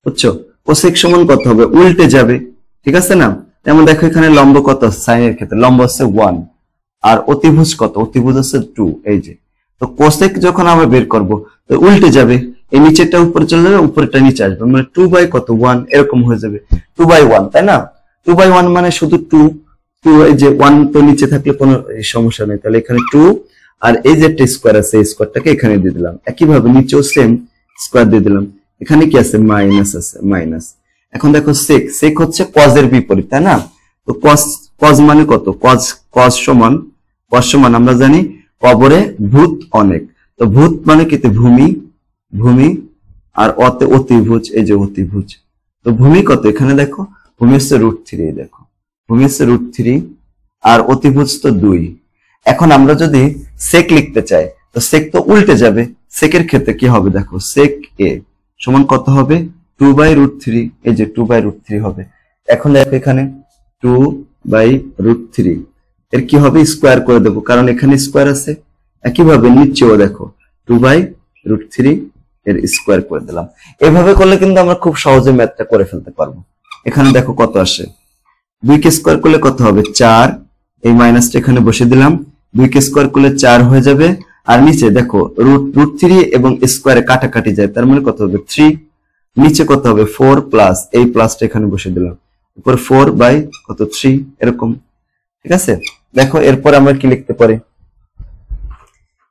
বুঝছো। কোসেক সমান কত হবে, উল্টে যাবে, ঠিক আছে না। যেমন দেখো এখানে লম্ব কত, সাইনের ক্ষেত্রে লম্ব হচ্ছে 1, আর অতিভুজ কত, অতিভুজ হচ্ছে 2, এই যে। তো কোসেক যখন আমরা বের করব তো উল্টে যাবে, এই নিচেরটা উপরে চলে যাবে, উপরেরটা নিচে আসবে, মানে 2 বাই কত 1 এরকম হয়ে যাবে, 2 বাই 1, তাই না? 2 বাই 1 মানে শুধু 2, এই যে 1 তো নিচে থাকলে কোনো সমস্যা নেই, তাহলে এখানে 2, আর এই যে একটা স্কোয়ার আছে এই স্কোয়ারটাকে এখানে দিয়ে দিলাম, একইভাবে নিচেও সেম স্কোয়ার দিয়ে দিলাম, এখানে কি আছে মাইনাস আছে, মাইনাস। এখন দেখো সেক, সেক হচ্ছে কজের বিপরীত, তাই না? তো কজ, কজ মানে কত, কজ, কজ সমান, কজ সমান আমরা জানি কবরে ভূত অনেক, তো ভূত মানে কি, ভূমি, ভূমি, আর অতে অতিভুজ, এই যে অতিভুজ, তো ভূমি কত এখানে দেখো, ভূমি হচ্ছে √3, দেখো ভূমি হচ্ছে √3, আর অতিভুজ তো 2। এখন আমরা যদি সেক লিখতে চাই তো সেক তো উল্টে যাবে, সেকের ক্ষেত্রে কি হবে দেখো, সেক এ সমান কত হবে 2 বাই √3, এই যে 2 বাই √3 হবে। এখন দেখো এখানে 2 বাই √3 এর কি হবে, স্কোয়ার করে দেবো, কারণ এখানে স্কোয়ার আছে। একইভাবে নিচেও দেখো 2 বাই √3 এর স্কোয়ার করে দিলাম। এভাবে করলে কিন্তু আমরা খুব সহজে ম্যাথটা করে ফেলতে পারবো। এখানে দেখো কত আসে, 2 কে স্কোয়ার করলে কত হবে 4, এই মাইনাসটা এখানে বসে দিলাম, 2 কে স্কোয়ার করলে 4 হয়ে যাবে, আর নিচে দেখো √3 এবং স্কোয়ারে কাটাকাটি যায়, তার মানে কত হবে 3, নিচে কত হবে 4 প্লাস এই প্লাসটা এখানে বসে দিলাম, উপর 4 বাই কত 3 এরকম, ঠিক আছে? দেখো এরপরে আমরা কি লিখতে পারি,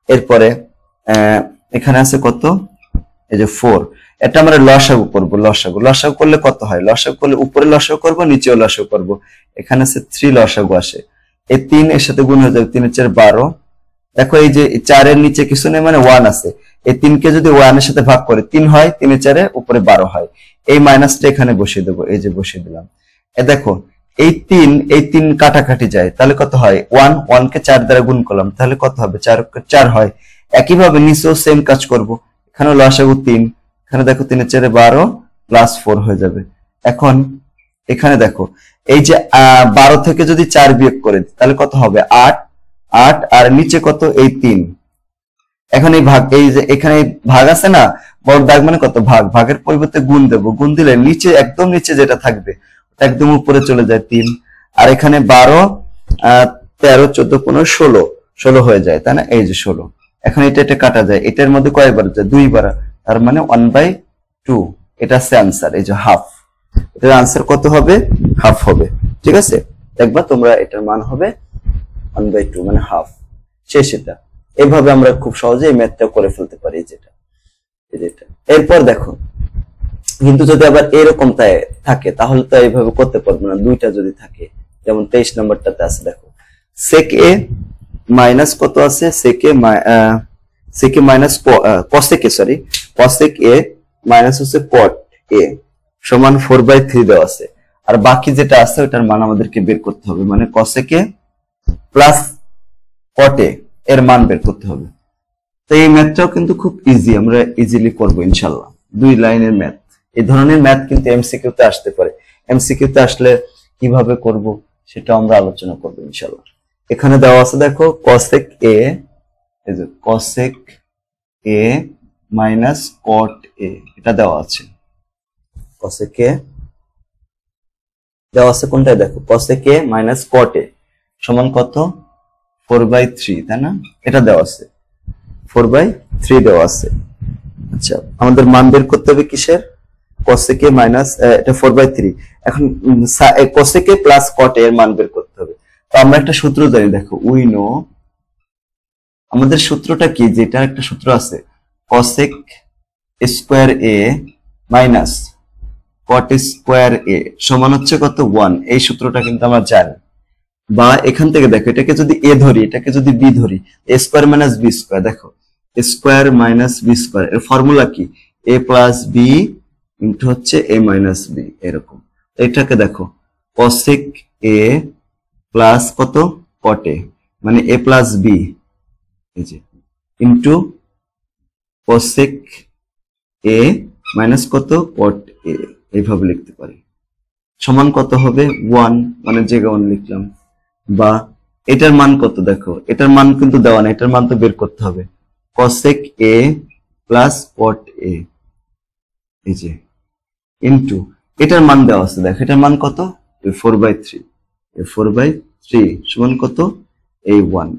এরপরে এখানে আছে কত, এই যে 4, এটা আমরা লসাগু করব, লসাগু, লসাগু করলে কত হয়, লসাগু করলে উপরে লসাগু করব, নিচেও লসাগু করব, এখানে আছে 3 লসাগু আসে, এই 3 এর সাথে গুণ হয়ে যাবে, 3 এর 4 12, দেখো এই যে 4 এর নিচে কিছু নেই মানে 1 আছে, এই 3 কে যদি 1 এর সাথে ভাগ করে 3 হয়, 3 এর 4 উপরে 12 হয়, এই মাইনাসটা এখানে বসিয়ে দেবো, এই যে বসিয়ে দিলাম। দেখো এই 3 কাটাকাটি যায়, তাহলে কত হয় 1 কে 4 দ্বারা গুণ করলাম, তাহলে কত হবে 4 হয়। একইভাবে নিচেও সেম কাজ করব, এখানে লসাগু 3, এখানে দেখো 3 এর 4 12 প্লাস 4 হয়ে যাবে। এখন এখানে দেখো এই যে 12 থেকে যদি 4 বিয়োগ করে দিই তাহলে কত হবে 8, আর নিচে কত এই 3, এখন এই ভাগ, এই যে এখানে ভাগ আছে না, বড় দাগ মানে কত ভাগ, ভাগের পরিবর্তে গুণ দেব, গুণ দিলে নিচে একদম নিচে যেটা থাকবে একদম উপরে চলে যায় 3, আর এখানে 12 13 14 15 16 16 হয়ে যায়, তাই না? এই যে 16, এখন এটা কাটা যায়, এটার মধ্যে কয়বার যায় 2 বার, তার মানে 1/2, এটা আছে आंसर, এই যে হাফ, এটার आंसर কত হবে হাফ হবে, ঠিক আছে? দেখবা তোমরা এটার মান হবে 1/2 মানে হাফ, শেষ। এটা এইভাবে আমরা খুব সহজে এই ম্যাথটা করে ফেলতে পারি, যেটা এরপর দেখো, কিন্তু যদি আবার এরকম থাকে তাহলে তো এইভাবে করতে পারবো না, দুইটা যদি থাকে, যেমন 23 নম্বরটাতে আছে দেখো, sec a মাইনাস কত আছে, sec a minus cosec a, sorry cosec a minus হচ্ছে cot a সমান 4/3 দেওয়া আছে, আর বাকি যেটা আছে ওটার মান আমাদেরকে বের করতে হবে, মানে cosec a plus cot a এর মান বের করতে হবে। তো এই ম্যাথটাও কিন্তু খুব ইজি, আমরা ইজিলি করবো ইনশাল্লাহ, 2 লাইনের ম্যাথ। এই ধরনের ম্যাথ কিন্তু এমসিকিউ তে আসতে পারে, এমসিকিউ তে আসলে কিভাবে করব সেটা আমরা আলোচনা করবো ইনশাল্লাহ। এখানে দেওয়া আছে দেখো cosec a, এই যে cosec a minus cot a, এটা দেওয়া আছে, cosec a দেওয়া আছে কোনটায় দেখো, cosec a minus cot a সমান কত 4/3, তাই না? এটা দেওয়া আছে 4/3 দেওয়া আছে। আচ্ছা, আমাদের মান বের করতে হবে কিসের, cosec a মাইনাস এটা 4/3, এখন cosec a plus cot a এর মান বের করতে হবে। তো আমরা একটা সূত্র জানি, দেখো উই নো, আমাদের সূত্রটা কি, যেটা একটা সূত্র আছে cosec square a minus cot square a সমান হচ্ছে কত 1, এই সূত্রটা কিন্তু আমরা জানি। বা এখান থেকে দেখো এটাকে যদি a ধরি, এটাকে যদি b ধরি, a square minus b square, দেখো স্কয়ার মাইনাস b স্কয়ার এর ফর্মুলা কি, a প্লাস b ইনটু হচ্ছে a মাইনাস b, এরকম। এটাকে দেখো cosec a প্লাস কত cot a মানে a প্লাস b, এই যে ইনটু cosec a মাইনাস কত cot a, এইভাবে লিখতে পারি, সমান কত হবে 1, মানে জায়গা 1 লিখলাম। বা এটার মান কত দেখো, এটার মান কিন্তু দেওয়া না, এটার মান তো বের করতে হবে, cosec a plus cot a, এই যে ইনটু এটার মান দেওয়া আছে, দেখো এটার মান কত 4/3, 4/3 সমান কত এই 1,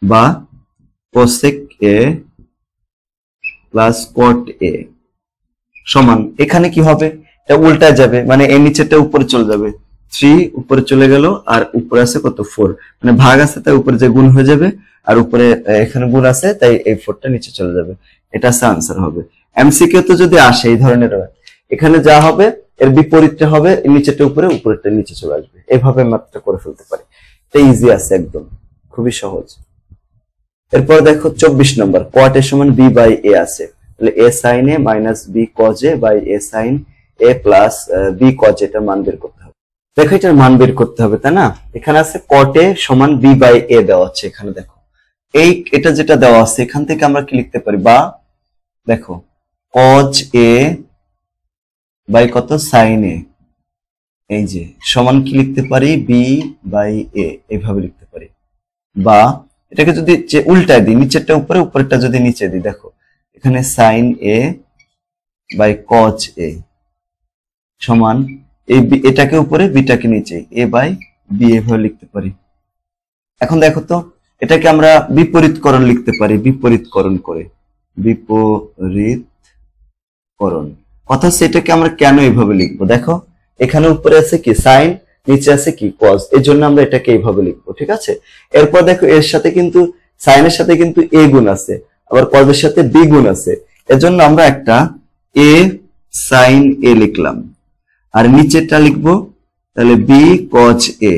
বা cosec a প্লাস কট এ সমান, এখানে কি হবে, এটা উল্টা যাবে, মানে এর নিচেটা উপরে চলে যাবে, 3 উপরে চলে গেল, আর উপরে আছে কত 4, মানে ভাগ আছে তাই উপরে যে গুণ হয়ে যাবে, আর উপরে এখানে গুণ আছে তাই এই 4টা নিচে চলে যাবে। এটা আছে আনসার হবে। এমসিকিউ তো যদি আসে এই ধরনের, এখানে যা হবে এর বিপরীতটা হবে, নিচেটা উপরে উপরেরটা নিচে চলে আসবে, এইভাবে ম্যাথটা করে ফেলতে পারি। এটা ইজি আছে একদম, খুবই সহজ। এরপর দেখো 24 নম্বর, cot a সমান b বাই a আছে, তাহলে a sin a minus b cos a by a sin a plus b cos a এটার মান বের করতে হবে। দেখো এটার মান বের করতে হবে, তাই না? এখানে আছে cot a সমান b বাই a দেওয়া আছে, এখানে দেখো এটা যেটা দেওয়া আছে এখান থেকে আমরা কি লিখতে পারি, বা দেখো cos a বাই কত sin a, এই যে সমান কি লিখতে পারি, b বাই a, এইভাবে লিখতে পারি। বা এটাকে যদি উল্টায় দিই, নিচেরটা উপরে উপরেরটা যদি নিচে দিই, দেখো এখানে sin a by cos a সমান এই এটাকে উপরে বিটাকে নিচে a বাই b এভাবে লিখতে পারি। এখন দেখো তো এটাকে আমরা বিপরীতকরণ লিখতে পারি, বিপরীতকরণ করে, বিপরীতকরণ কথা হচ্ছে এটাকে আমরা কেন এইভাবে লিখবো, দেখো এখানে উপরে আছে কি sin, নিচে আছে কি cos, এই জন্য আমরা এটাকে এইভাবে লিখবো, ঠিক আছে? এরপর দেখো এর সাথে কিন্তু sin এর সাথে কিন্তু a গুণ আছে, আবার cos এর সাথে b গুণ আছে, এজন্য আমরা একটা a sin a লিখলাম, আর নিচেরটা লিখবো তাহলে b cos a,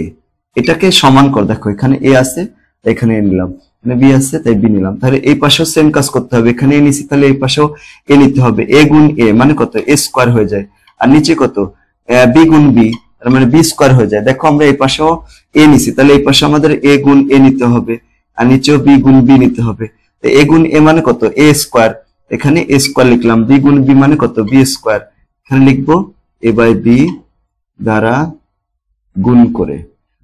এটাকে সমান কর, দেখো এখানে a আছে এখানে a নিলাম, এখানে b আছে তাই b নিলাম, তাহলে এই পাশেও সেম কাজ করতে হবে, এখানে a নিছি তাহলে এই পাশেও a নিতে হবে, a গুণ a মানে কত a স্কয়ার হয়ে যায়, আর নিচে কত b গুণ b, তার মানে b স্কয়ার হয়ে যায়। দেখো আমরা এই পাশেও a নিছি তাহলে এই পাশে আমাদের a গুণ a নিতে হবে, আর নিচেও b গুণ b নিতে হবে, তো a গুণ a মানে কত a স্কয়ার, এখানে a স্কয়ার লিখলাম, b গুণ b মানে কত b স্কয়ার, এখানে লিখবো a বাই b দ্বারা গুণ করে,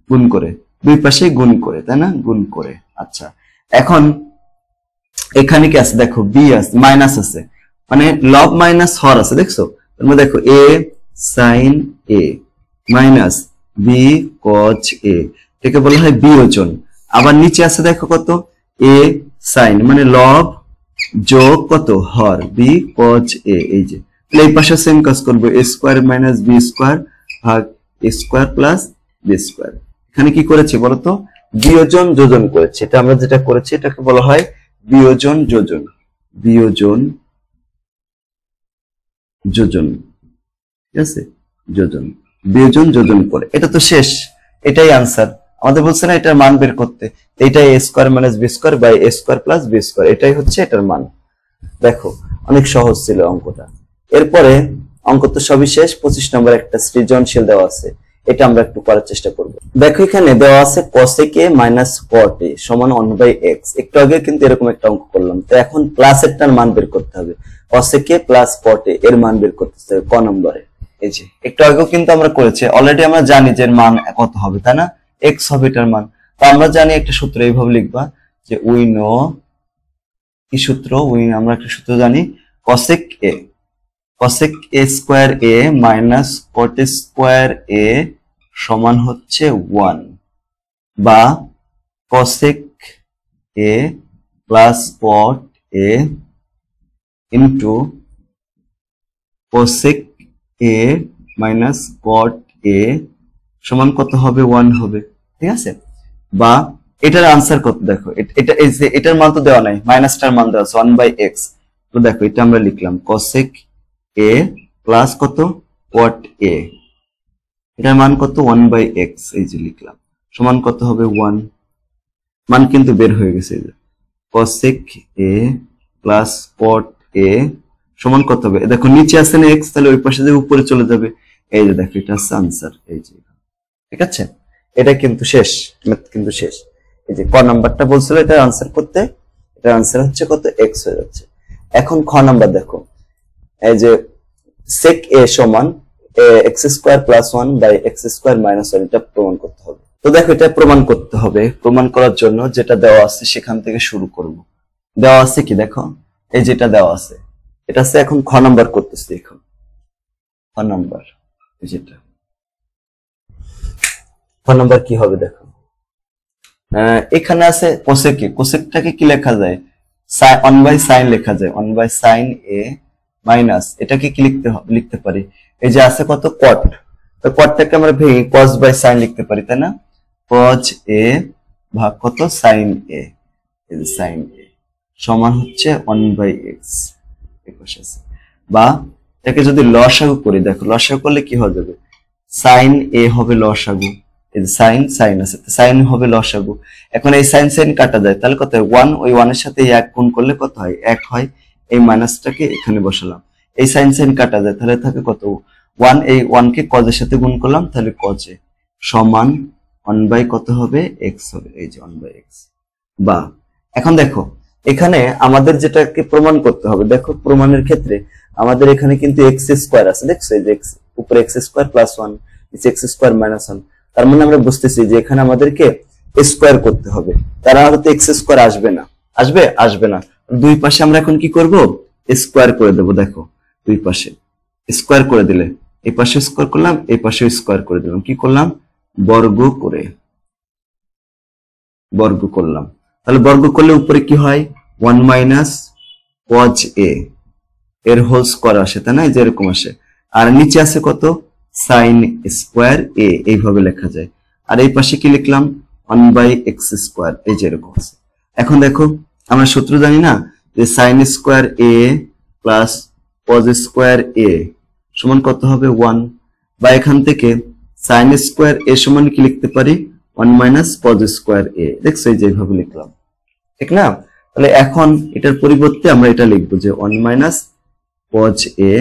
গুণ করে দুই পাশে গুণ করে, তাই না, গুণ করে। আচ্ছা এখন এখানে কি আছে, দেখো b আছে মাইনাস আছে, মানে লব মাইনাস হর আছে, দেখছো তার মধ্যে দেখো a sin a minus b cos a, এটাকে বলা হয় বিয়োজন। আবার নিচে আছে দেখো কত a sin, মানে লব যোগ কত হর b cos a, এই যে এই পাশে সেম কাজ করব, a square minus b square ভাগ a square plus b square. এখানে কি করেছে বলতো, বিয়োজন যোজন করেছে, এটা আমরা যেটা করেছি এটাকে বলা হয় বিয়োজন যোজন, বিয়োজন যোজন, ঠিক আছে, যোজন, বিয়োজন যোজন করে, এটা তো শেষ, এটাই আনসার। আমাদের বলছে না এটার মান বের করতে, এটাই a square minus b square by a square plus b square, এটাই হচ্ছে এটার মান। দেখো অনেক সহজ ছিল অঙ্কটা। এরপরে অঙ্ক তো সবই শেষ, 25 নম্বর একটা সৃজনশীল দেওয়া আছে, এটা আমরা একটু করার চেষ্টা করব। দেখো এখানে দেওয়া আছে cosec a minus cot a সমান 1/x, একটু আগে কিন্তু এরকম একটা অঙ্ক করলাম, তো এখন প্লাস এরটার মান বের করতে হবে, cosec a plus cot a এর মান বের করতে হবে ক নম্বরে। এই যে একটু আগেও কিন্তু আমরা করেছি, অলরেডি আমরা জানি যে এর মান কত হবে, তাই না, x হবে এটার মান। তো আমরা জানি একটা সূত্র এইভাবে লিখবা যে উই নো, কি সূত্র, আমরা একটা সূত্র জানি, cosec a, cosec a square a minus cot square a সমান হচ্ছে 1, বা cosec a plus cot a into cosec a minus cot a সমান কত হবে, 1 হবে, ঠিক আছে। বা এটার আনসার কত, দেখো এটা এটার মান তো দেওয়া নাই, মাইনাসটার মান দেওয়া আছে 1/x, তো দেখো এটা আমরা লিখলাম cosec a প্লাস কত cot a, এটার মান কত 1/x, এই যে লিখলাম, সমান কত হবে 1, মান কিন্তু বের হয়ে গেছে, এই যে cosec a plus cot a সমান কত হবে, দেখো নিচে আছে না x, তাহলে ওই পাশে যে উপরে চলে যাবে, এই যে দেখো এটা হচ্ছে আনসার, এই যে, ঠিক আছে। এটা কিন্তু শেষ, ম্যাথ কিন্তু শেষ। এই যে ক নাম্বারটা বলছিল এটা আনসার করতে, এটা আনসার হচ্ছে কত x হয়ে যাচ্ছে। এখন খ নাম্বার দেখো, এই যে sec a সমান x square plus 1 by x square minus 1, এটা প্রমাণ করতে হবে। তো দেখো এটা প্রমাণ করতে হবে, প্রমাণ করার জন্য যেটা দেওয়া আছে সেখান থেকে শুরু করব। দেওয়া আছে কি, দেখো এই যেটা দেওয়া আছে, এটা আছে, এখন খ নাম্বার করতেছি, এখন খ নাম্বার যেটা, খ নাম্বার কি হবে দেখো, এখানে আছে কোসেক, কোসেকটাকে কি লেখা যায়, ওয়ান বাই সাইন লেখা যায়, one by sine A minus এটাকে কি লিখতে পারি, এই যে আছে কত কট, তো কটটাকে আমরা ভেঙে কস বাই সাইন লিখতে পারি, তাই না? কজ এ ভাগ কত সাইন এ, সাইন এ সমান হচ্ছে 1/x, বা এটাকে যদি লসাগু করি, দেখো লসাগু করলে কি হয়ে যাবে, সাইন এ হবে লসাগু, এই যে সাইন সাইন আছে, সাইন হবে লসাগু। এখন এই সাইন সাইন কাটা যায়, তাহলে কত হয় 1, ওই 1 এর সাথে 1 গুণ করলে কত হয় 1 হয়, এই মাইনাসটাকে এখানে বসালাম, এই সাইন সাইন কাটা যায়, তাহলে থাকে কত 1, এই 1 কে কজের সাথে গুণ করলাম, তাহলে কজ এ সমান 1 বাই কত হবে x হবে, এই যে 1/x। বা এখন দেখো এখানে আমাদের যেটাকে প্রমাণ করতে হবে, দেখো প্রমাণের ক্ষেত্রে আমাদের এখানে কিন্তু x স্কয়ার আছে, দেখছো এই যে x উপরে x স্কয়ার প্লাস 1 নিচে x স্কয়ার মাইনাস 1, তার মানে আমরা বুঝতেছি যে এখানে আমাদেরকে স্কয়ার করতে হবে, তার মানে তো x স্কয়ার আসবে না, আসবে না, দুই পাশে আমরা এখন কি করব স্কয়ার করে দেব, দেখো দুই পাশে স্কয়ার করে দিলে, এই পাশে স্কয়ার করলাম, এই পাশে স্কয়ার করে দিলাম, কি করলাম বর্গ করলাম, তাহলে বর্গ করলে উপরে কি হয় 1 মাইনাস কজ এ এর হোল স্কয়ার আসে, তাই না, যে এরকম আসে, আর নিচে আছে কত সাইন স্কয়ার এ, এইভাবে লেখা যায়, আর এই পাশে কি লিখলাম 1/x স্কয়ার, এই যে এরকম আছে। এখন দেখো আমরা সূত্র জানি না যে সাইন স্কয়ার এ প্লাস কজ স্কয়ার এ সমান কত হবে 1, বা এখান থেকে সাইন স্কয়ার এ সমান কি লিখতে পারি 1 মাইনাস কজ স্কয়ার এ, দেখছো এই যে এইভাবে লিখলাম, ঠিক না? তাহলে এখন এটার পরিবর্তে আমরা এটা লিখবো যে 1 minus cos A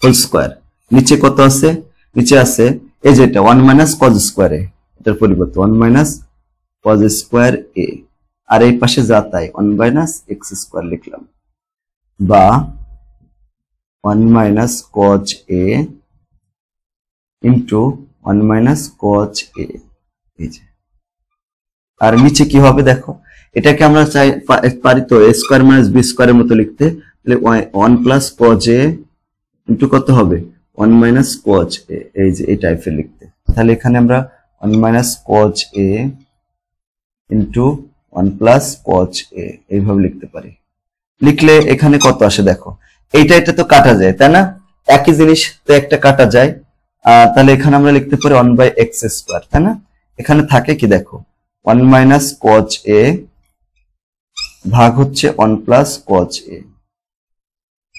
whole square, নিচে কত আছে, নিচে আছে এই যেটা 1 মাইনাস কজ স্কয়ার এ, এটার পরিবর্তে 1 মাইনাস কজ স্কয়ার এ, আর এই পাশে যা তাই 1 মাইনাস এক্স স্কয়ার লিখলাম, বা 1 মাইনাস কজ এ ইন্টু 1 মাইনাস কজ এ, এই যে, আর নিচে কি হবে দেখো, এটাকে আমরা চাই পারি তো a স্কয়ার মাইনাস b স্কয়ারের মতো লিখতে, তাহলে 1 প্লাস কজ এ ইন্টু কত হবে 1 মাইনাস কজ এ, এই যে এই টাইপের লিখতে, তাহলে এখানে আমরা 1 মাইনাস কজ এ ইন্টু 1 প্লাস কজ এ এইভাবে লিখতে পারি। লিখলে এখানে কত আসে দেখো, এটা তো কাটা যায়, তাই না, একই জিনিস তো একটা কাটা যায়, তাহলে এখানে আমরা লিখতে পারি 1/x স্কয়ার, তাই না, এখানে থাকে কি দেখো 1 মাইনাস কজ এ ভাগ হচ্ছে 1 প্লাস কজ এ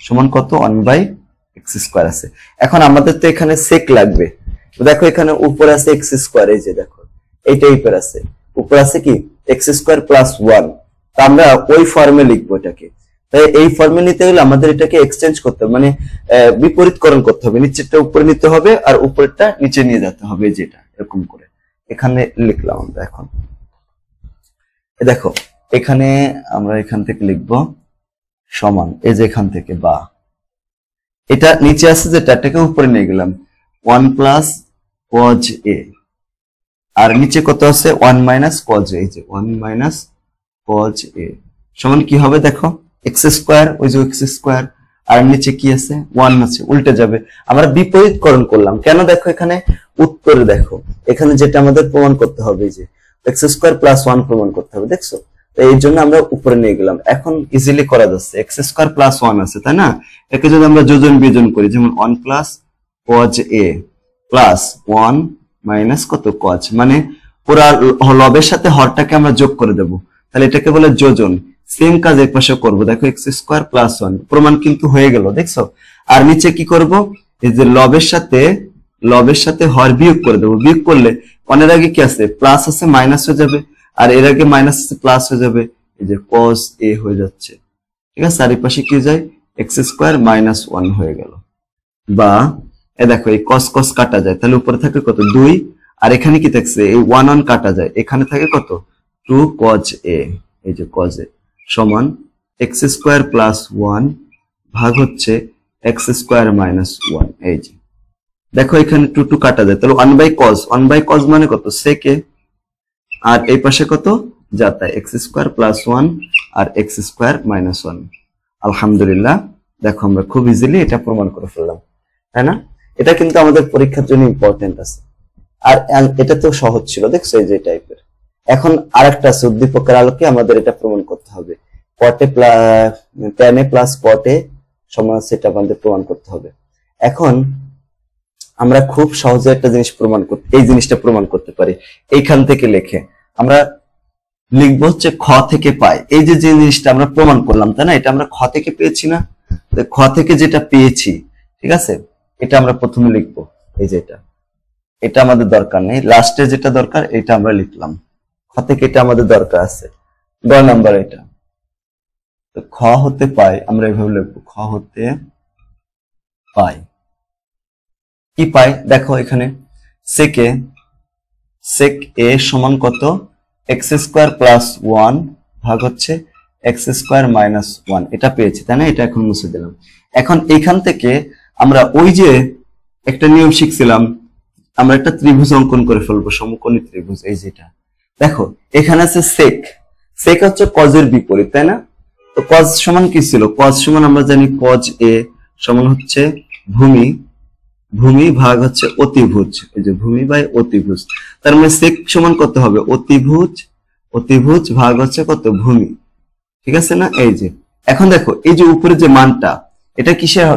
সমান কত 1/x স্কয়ার আছে। এখন আমাদের তো এখানে সেক লাগবে, দেখো এখানে উপরে আছে x স্কয়ার, এই যে দেখো এই টাইপের আছে, উপরে আছে কি x স্কয়ার প্লাস 1, তো আমরা ওই ফর্মে লিখবো এটাকে, তাই এই ফর্মে নিতে হলে আমাদের এটাকে এক্সচেঞ্জ করতে হবে, মানে বিপরীতকরণ করতে হবে, নিচেরটা উপরে নিতে হবে আর উপরেরটা নিচে নিয়ে যেতে হবে, যেটা এরকম করে এখানে লিখলাম আমরা। এখন দেখো এখানে আমরা এখান থেকে লিখব সমান, এই যে এখান থেকে, বা এটা নিচে আছে যেটা এটাকে উপরে নিয়ে গেলাম 1 প্লাস কজ এ, আর নিচে কত আছে 1 মাইনাস কজ এ, এই যে 1 মাইনাস কজ এ সমান কি হবে দেখো x স্কয়ার, ওই যে x স্কয়ার, আর নিচে কি আছে 1 আছে, উল্টে যাবে, আমরা বিপরীতকরণ করলাম কেন, দেখো এখানে উত্তরে দেখো এখানে যেটা আমাদের প্রমাণ করতে হবে যে x স্কয়ার প্লাস 1 প্রমাণ করতে হবে, দেখছো, তো এই জন্য আমরা উপরে নিয়ে গেলাম। এখন ইজিলি করা যাচ্ছে, x স্কয়ার প্লাস 1 আছে, তাই না, একে যদি আমরা যোজন বিয়োজন করি, যেমন 1 প্লাস কজ এ প্লাস 1 মাইনাস কত কজ, মানে পুরা লবের সাথে হরটাকে আমরা যোগ করে দেব, তাহলে এটাকে বলে যোজন। সেম কাজ এক পাশে করবো, দেখো x স্কয়ার প্লাস 1 প্রমাণ কিন্তু হয়ে গেল, দেখছো, আর নিচে কি করব, এই যে লবের সাথে হর বিয়োগ করে দেবো, বিয়োগ করলে অনেক আগে কি আছে প্লাস আছে মাইনাস হয়ে যাবে, আর এর আগে মাইনাস আছে প্লাস হয়ে যাবে, এই যে cos a হয়ে যাচ্ছে, ঠিক আছে, আর এই পাশে কি যায় x স্কয়ার মাইনাস 1 হয়ে গেল, বা দেখো এই cos cos কাটা যায়, তাহলে উপরে থাকে কত 2, আর এখানে কি থাকছে এই 1 1 কাটা যায়, এখানে থাকে কত 2 cos a, এই যে cos a সমান x স্কয়ার প্লাস 1 ভাগ হচ্ছে x স্কয়ার মাইনাস 1, এই যে দেখো এখানে 2 2 কাটা যায়, তাহলে 1/cos মানে কত sec a, আর এই পাশে কত যাতা x স্কয়ার প্লাস 1 আর x স্কয়ার মাইনাস 1। আলহামদুলিল্লাহ, দেখো আমরা খুব ইজিলি এটা প্রমাণ করে ফেললাম, তাই না, এটা কিন্তু আমাদের পরীক্ষার জন্য ইম্পর্টেন্ট আছে, আর এটা তো সহজ ছিল, দেখছো এই যে টাইপের। এখন আরেকটা আছে, উদ্দীপকের আলোকে আমাদের এটা প্রমাণ করতে হবে। কটে tan a plus cot a সমান সেটা আমাদের প্রমাণ করতে হবে। এখন আমরা খুব সহজে একটা জিনিস এই জিনিসটা প্রমাণ করতে পারি। এইখান থেকে লিখে আমরা লিখবো হচ্ছে খ থেকে পাই। এই যে জিনিসটা আমরা প্রমাণ করলাম, তাই না? এটা আমরা খ থেকে পেয়েছি না? খ থেকে যেটা পেয়েছি, ঠিক আছে, এটা আমরা প্রথমে লিখবো। এই যে এটা আমাদের দরকার নেই, লাস্টে যেটা দরকার এটা আমরা লিখলাম। খ থেকে এটা আমাদের দরকার আছে, 10 নাম্বার এটা। তো খ হতে পাই আমরা এভাবে লিখবো, খ হতে পাই। কি পাই দেখো এখানে, sec a সমান কত, এক্স স্কোয়ার প্লাস 1 ভাগ হচ্ছে এক্স স্কোয়ার মাইনাস 1, এটা পেয়েছি, তাই না? এটা এখন মুছে দিলাম। এখন এখান থেকে আমরা ওই যে একটা নিয়ম শিখছিলাম, আমরা একটা ত্রিভুজ অঙ্কন করে ফেলবো, সমকোণী ত্রিভুজ। এই যেটা দেখো এখানে আছে sec হচ্ছে কজের বিপরীত, তাই না? তো কজ সমান কি ছিল? কজ সমান আমরা জানি কজ a সমান হচ্ছে ভূমি ভাগ হচ্ছে অতিভুজ। এই যে ভূমি বাই অতিভুজ, তার মানে sec সমান কত হবে, অতিভুজ ভাগ হচ্ছে কত, ভূমি। ঠিক আছে না? এই যে এখন দেখো এই যে উপরে যে মানটা, এটা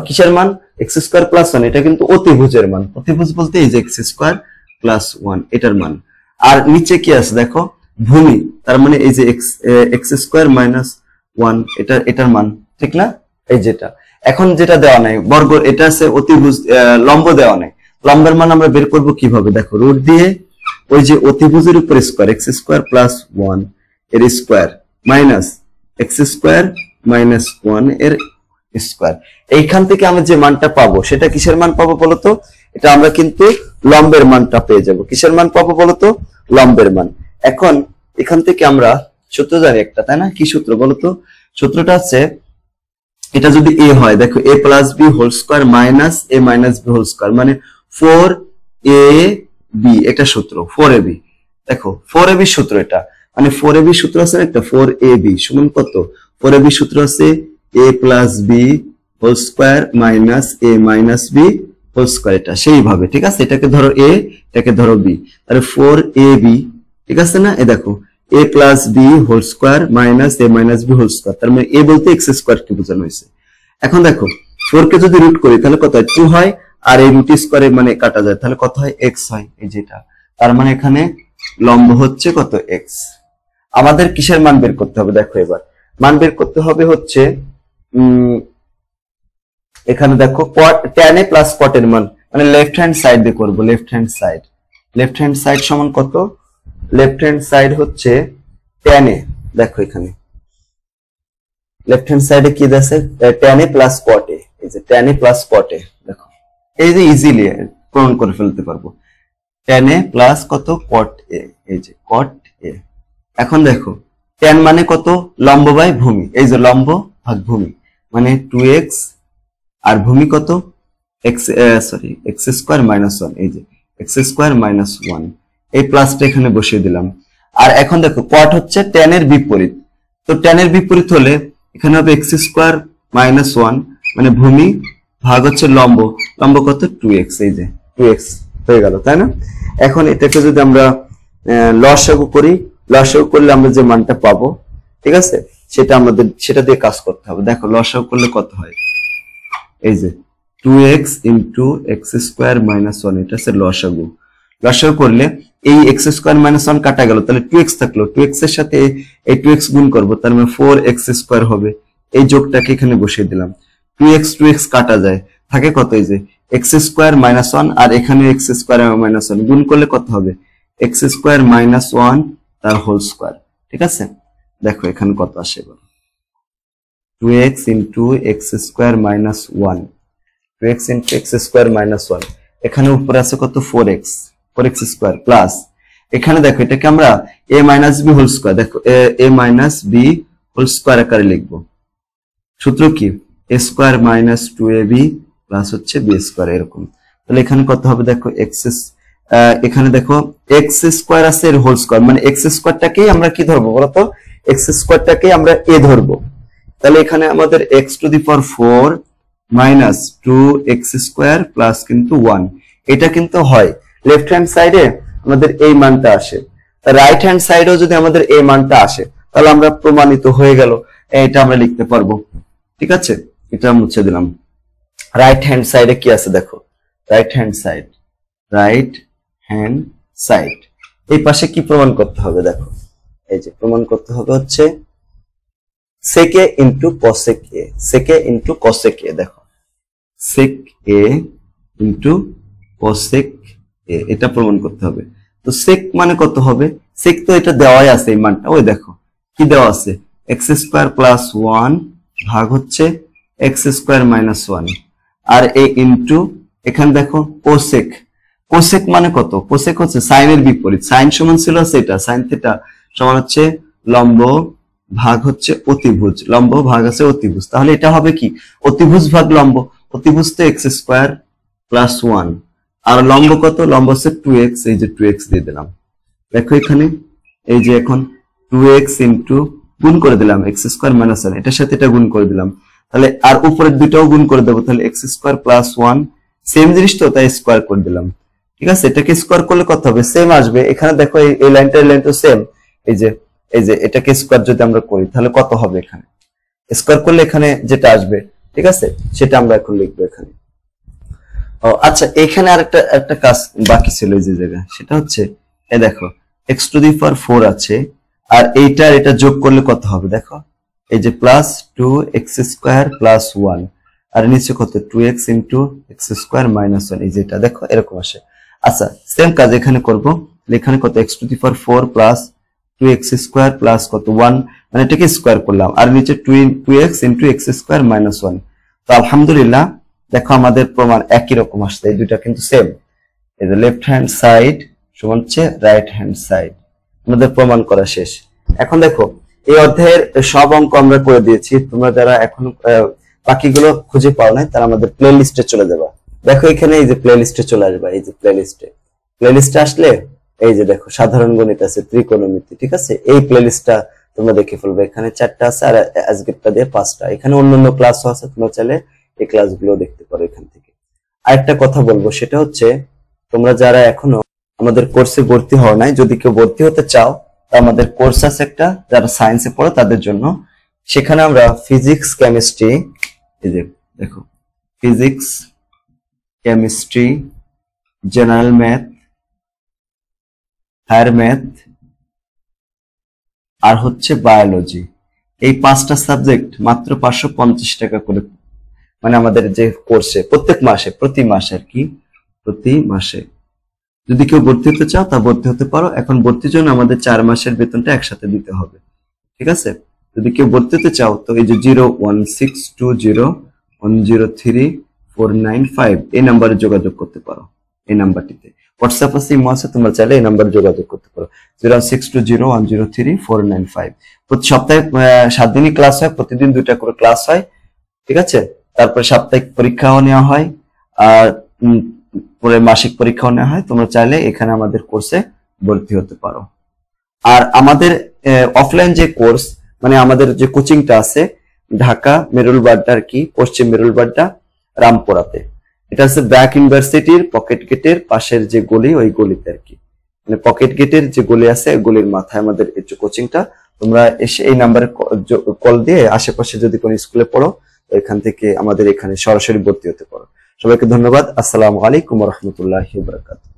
কিসের মান, এক্স স্কোয়ার প্লাস 1, এটা কিন্তু অতিভুজের মান। অতিভুজ বলতে এই যে এক্স স্কোয়ার প্লাস 1 এটার মান। আর নিচে কি আছে দেখো, ভূমি, তার মানে এই যে এক্স স্কোয়ার মাইনাস 1 এটার মান, ঠিক না? এই যেটা এখন যেটা দেওয়া নাই বর্গ, এটা আছে অতিভুজ, লম্ব দেওয়া নাই। লম্বের মান আমরা বের করব কিভাবে, দেখো রুট দিয়ে ওই যে অতিভুজের উপর স্কোয়ার, এক্স স্কোয়ার প্লাস 1 এর square minus x square minus 1 এর স্কোয়ার। এইখান থেকে আমরা যে মানটা পাবো সেটা কিসের মান পাবো বলতো? এটা আমরা কিন্তু লম্বের মানটা পেয়ে যাব। কিসের মান পাবো বলতো? লম্বের মান। এখন এখান থেকে আমরা সূত্র জানি একটা, তাই না? কি সূত্র বলতো? সূত্রটা হচ্ছে, এটা যদি a হয়, দেখো a plus B whole square minus a minus B whole square, মানে 4ab, এটা সূত্র 4ab। দেখো 4ab সূত্র, এটা মানে 4ab সূত্র আছে একটা, 4ab সমান কত, 4ab সূত্র আছে a plus B whole square minus a minus B whole square. এটা সেইভাবে, ঠিক আছে? এটাকে ধরো a, এটাকে ধরো b, তাহলে 4ab, ঠিক আছে না? এ দেখো a plus B whole square minus a minus B whole square, তার মানে a বলতে এক্স স্কোয়ার কে বোঝানো হয়েছে। এখন দেখো 4 কে যদি রুট করি তাহলে কত হয়, 2 হয়, আর এই রুট স্কোয়ারে মানে কাটা যায়, তাহলে কত হয়, x হয়। এই যেটা, তার মানে এখানে লম্ব হচ্ছে কত, x। আমাদের কিসের মান বের করতে হবে দেখো, এবার মান বের করতে হবে হচ্ছে এখানে দেখো tan a প্লাস cot এর মান, মানে লেফট হ্যান্ড সাইড দিয়ে করবো। লেফট হ্যান্ড সাইড সমান কত, লেফট হ্যান্ড সাইড হচ্ছে tan a। দেখো এখানে লেফট হ্যান্ড সাইডে কি আছে, tan a plus cot a। এই যে tan a plus cot a, দেখো এই যে ইজিলি প্রমাণ করে ফেলতে পারবো, tan a প্লাস কত, cot a। এই যে cot a। এখন দেখো tan মানে কত, লম্ব বাই ভূমি। এই যে লম্ব ভাগ ভূমি মানে 2x, আর ভূমি কত, এক্স স্কোয়ার মাইনাস 1। এই যে এক্স স্কোয়ার মাইনাস 1, এই প্লাসটা এখানে বসিয়ে দিলাম। আর এখন দেখো cot হচ্ছে tan এর বিপরীত, তো tan এর বিপরীত হলে এখানে হবে এক্স স্কোয়ার মাইনাস 1, মানে ভূমি ভাগ হচ্ছে লম্ব কত, 2x। এই যে 2x হয়ে গেল, তাই না? এখন এটাকে যদি আমরা লসাগু করি, লসাগু করলে আমরা যে মানটা পাবো, ঠিক আছে, সেটা দিয়ে কাজ করতে হবে। দেখো লসাগু করলে কত হয়, এই যে 2x into x square minus 1, এটা হচ্ছে লসাগু। লসাগু করলে এই এক্স স্কোয়ার মাইনাস 1 কাটা গেল, তাহলে 2x থাকলো, 2x এর সাথে এই 2x গুণ করবো, তার মানে 4x স্কোয়ার হবে। এই যোগটাকে এখানে বসিয়ে দিলাম, 2x কাটা যায়, থাকে কত, এই যে এক্স স্কোয়ার মাইনাস 1, আর এখানে এক্স স্কোয়ার মাইনাস 1 গুণ করলে কত হবে, এক্স স্কোয়ার মাইনাস 1 তার হোল স্কোয়ার। ঠিক আছে, দেখো এখানে কত আসে, 2x into x square minus 1, 2x into x square minus 1, এখানে উপরে আছে কত, 4x স্কোয়ার প্লাস, এখানে দেখো এটাকে আমরা a minus B whole square, দেখো a minus B whole square আকারে লিখবো। সূত্র কি, a square minus 2ab plus হচ্ছে বি স্কোয়ার, এরকম। তাহলে এখানে কত হবে, দেখো এখানে দেখো এক্স স্কোয়ার আছে এর হোল স্কোয়ার, মানে এক্স স্কোয়ারটাকেই আমরা কি ধরবো বলতো, এক্স স্কোয়ারটাকেই আমরা a ধরবো। তাহলে এখানে আমাদের x to the power 4 minus 2x square plus কিন্তু 1, এটা কিন্তু হয় লেফট হ্যান্ড সাইডে আমাদের এই মানটা আসে। রাইট হ্যান্ড সাইডেও যদি আমাদের এই মানটা আসে তাহলে আমরা প্রমাণিত হয়ে গেল, এটা আমরা লিখতে পারবো। ঠিক আছে, এটা মুছে দিলাম। রাইট হ্যান্ড সাইডে কি আছে দেখো, right hand side, right hand side এই পাশে কি প্রমাণ করতে হবে দেখো, এই যে প্রমাণ করতে হবে হচ্ছে sec a into cosec a, sec a into cosec a, দেখো sec a into cosec a, এটা প্রমাণ করতে হবে। তো sec মানে কত হবে, sec তো এটা দেওয়াই আছে এই মানটা, ওই দেখো কি দেওয়া আছে, x স্কয়ার প্লাস 1 ভাগ হচ্ছে x স্কয়ার মাইনাস 1, আর a ইনটু এখানে দেখো cosec, cosec মানে কত, cosec হচ্ছে সাইনের বিপরীত, সাইন সমান ছিল সেটা সাইন থিটা সমান হচ্ছে লম্ব ভাগ হচ্ছে অতিভুজ, লম্ব ভাগ আছে অতিভুজ, তাহলে এটা হবে কি অতিভুজ ভাগ লম্ব, অতিভুজ তো x স্কয়ার প্লাস 1 আর লম্ব কত, লম্ব হচ্ছে 2x, এই যে 2x দিয়ে দিলাম। দেখো এখানে এই যে এখন 2x ইনটু গুণ করে দিলাম x স্কয়ার মাইনাস 1, এটার সাথে এটা গুণ করে দিলাম, তাহলে আর উপরের দুইটাও গুণ করে দেবো, তাহলে x স্কয়ার প্লাস 1 সেম জিনিস তো তাই স্কয়ার করে দিলাম। ঠিক আছে, এটাকে স্কয়ার করলে কত হবে, সেম আসবে। এখানে দেখো এই লাইনটা লাইন তো সেম, এই যে এটাকে স্কয়ার যদি আমরা করি তাহলে কত হবে, এখানে স্কয়ার করলে এখানে যেটা আসবে, ঠিক আছে সেটা আমরা এখন লিখবো এখানে। ও আচ্ছা, এখানে আর একটা কাজ বাকি ছিল এই যে জায়গা, সেটা হচ্ছে এই দেখো x টু দি পাওয়ার 4 আছে আর এটা যোগ করলে কত হবে দেখো, এই যে প্লাস 2x স্কয়ার প্লাস 1 আর নিচে কত 2x into x square minus 1, এই যেটা দেখো এরকম আসে। আচ্ছা সেম কাজ এখানে করব, এখানে কত x to the power 4 plus 2x square plus কত 1, মানে এটাকে স্কয়ার করলাম আর নিচে 2x into x square minus 1। তো আলহামদুলিল্লাহ দেখো আমাদের প্রমাণ একই রকম আসছে, এই দুইটা কিন্তু সেম, এই যে লেফট হ্যান্ড সাইড সমান হচ্ছে রাইট হ্যান্ড সাইড, আমাদের প্রমাণ করা শেষ। এখন দেখো এই অধ্যায়ের সব অঙ্ক আমরা করে দিয়েছি, তোমরা যারা এখনো বাকিগুলো খুঁজে পাও নাই তারা আমাদের প্লে লিস্টে চলে যাবা। দেখো এখানে এই যে প্লে লিস্টে চলে আসবা, এই যে প্লে লিস্টে আসলে এই যে দেখো সাধারণ গণিত আছে, ত্রিকোণমিতি, ঠিক আছে এই প্লে লিস্টটা তোমরা দেখে ফেলবে, এখানে 4টা আছে আর আজকেরটা দিয়ে 5টা, এখানে অন্যান্য ক্লাসও আছে, তোমরা চাইলে এই ক্লাসগুলো দেখতে পারো এখান থেকে। আরেকটা কথা বলবো সেটা হচ্ছে তোমরা যারা এখনো আমাদের কোর্সে ভর্তি হও নাই, যদি কেউ ভর্তি হতে চাও আমাদের কোর্স আছে একটা, যারা সায়েন্সে পড়ো তাদের জন্য, সেখানে আমরা ফিজিক্স কেমিস্ট্রি, এই যে দেখো physics chemistry general math higher math আর হচ্ছে বায়োলজি, এই 5টা সাবজেক্ট মাত্র 550 টাকা করে, মানে আমাদের যে কোর্সে প্রত্যেক মাসে প্রতি মাসে আর কি, প্রতি মাসে যদি কেউ ভর্তি হতে চাও তা ভর্তি হতে পারো। এখন ভর্তির জন্য আমাদের 4 মাসের বেতনটা একসাথে দিতে হবে, ঠিক আছে। যদি কেউ ভর্তি হতে চাও তো এই যে 01620103495 এই নাম্বারে যোগাযোগ করতে পারো, এই নাম্বারটিতে হোয়াটসঅ্যাপ আছে, ইমো আছে, তোমরা চাইলে এই নাম্বারে যোগাযোগ করতে পারো 0620103 প্রতি সপ্তাহে 7 দিনই ক্লাস হয়, প্রতিদিন 2টা করে ক্লাস হয়, ঠিক আছে। তারপরে সাপ্তাহিক পরীক্ষাও নেওয়া হয় আর পরে মাসিক পরীক্ষাও নেওয়া হয়, তোমরা চাইলে এখানে আমাদের কোর্সে ভর্তি হতে পারো। আর আমাদের অফলাইন যে কোর্স, মানে আমাদের যে কোচিংটা আছে ঢাকা মেরুলবাড্ডা আর কি, পশ্চিম মেরুলবাড্ডা রামপুরাতে, এটা হচ্ছে ব্র্যাক ইউনিভার্সিটির পকেট গেটের পাশের যে গলি, ওই গলিতে আর কি, মানে পকেট গেটের যে গলি আছে গলির মাথায় আমাদের এই কোচিংটা। তোমরা এসে এই নাম্বারে কল দিয়ে আশেপাশে যদি কোনো স্কুলে পড়ো এখান থেকে আমাদের এখানে সরাসরি ভর্তি হতে পারো। সবাইকে ধন্যবাদ। আসসালামু আলাইকুম ওয়া রাহমাতুল্লাহি ওয়া বারাকাতুহু।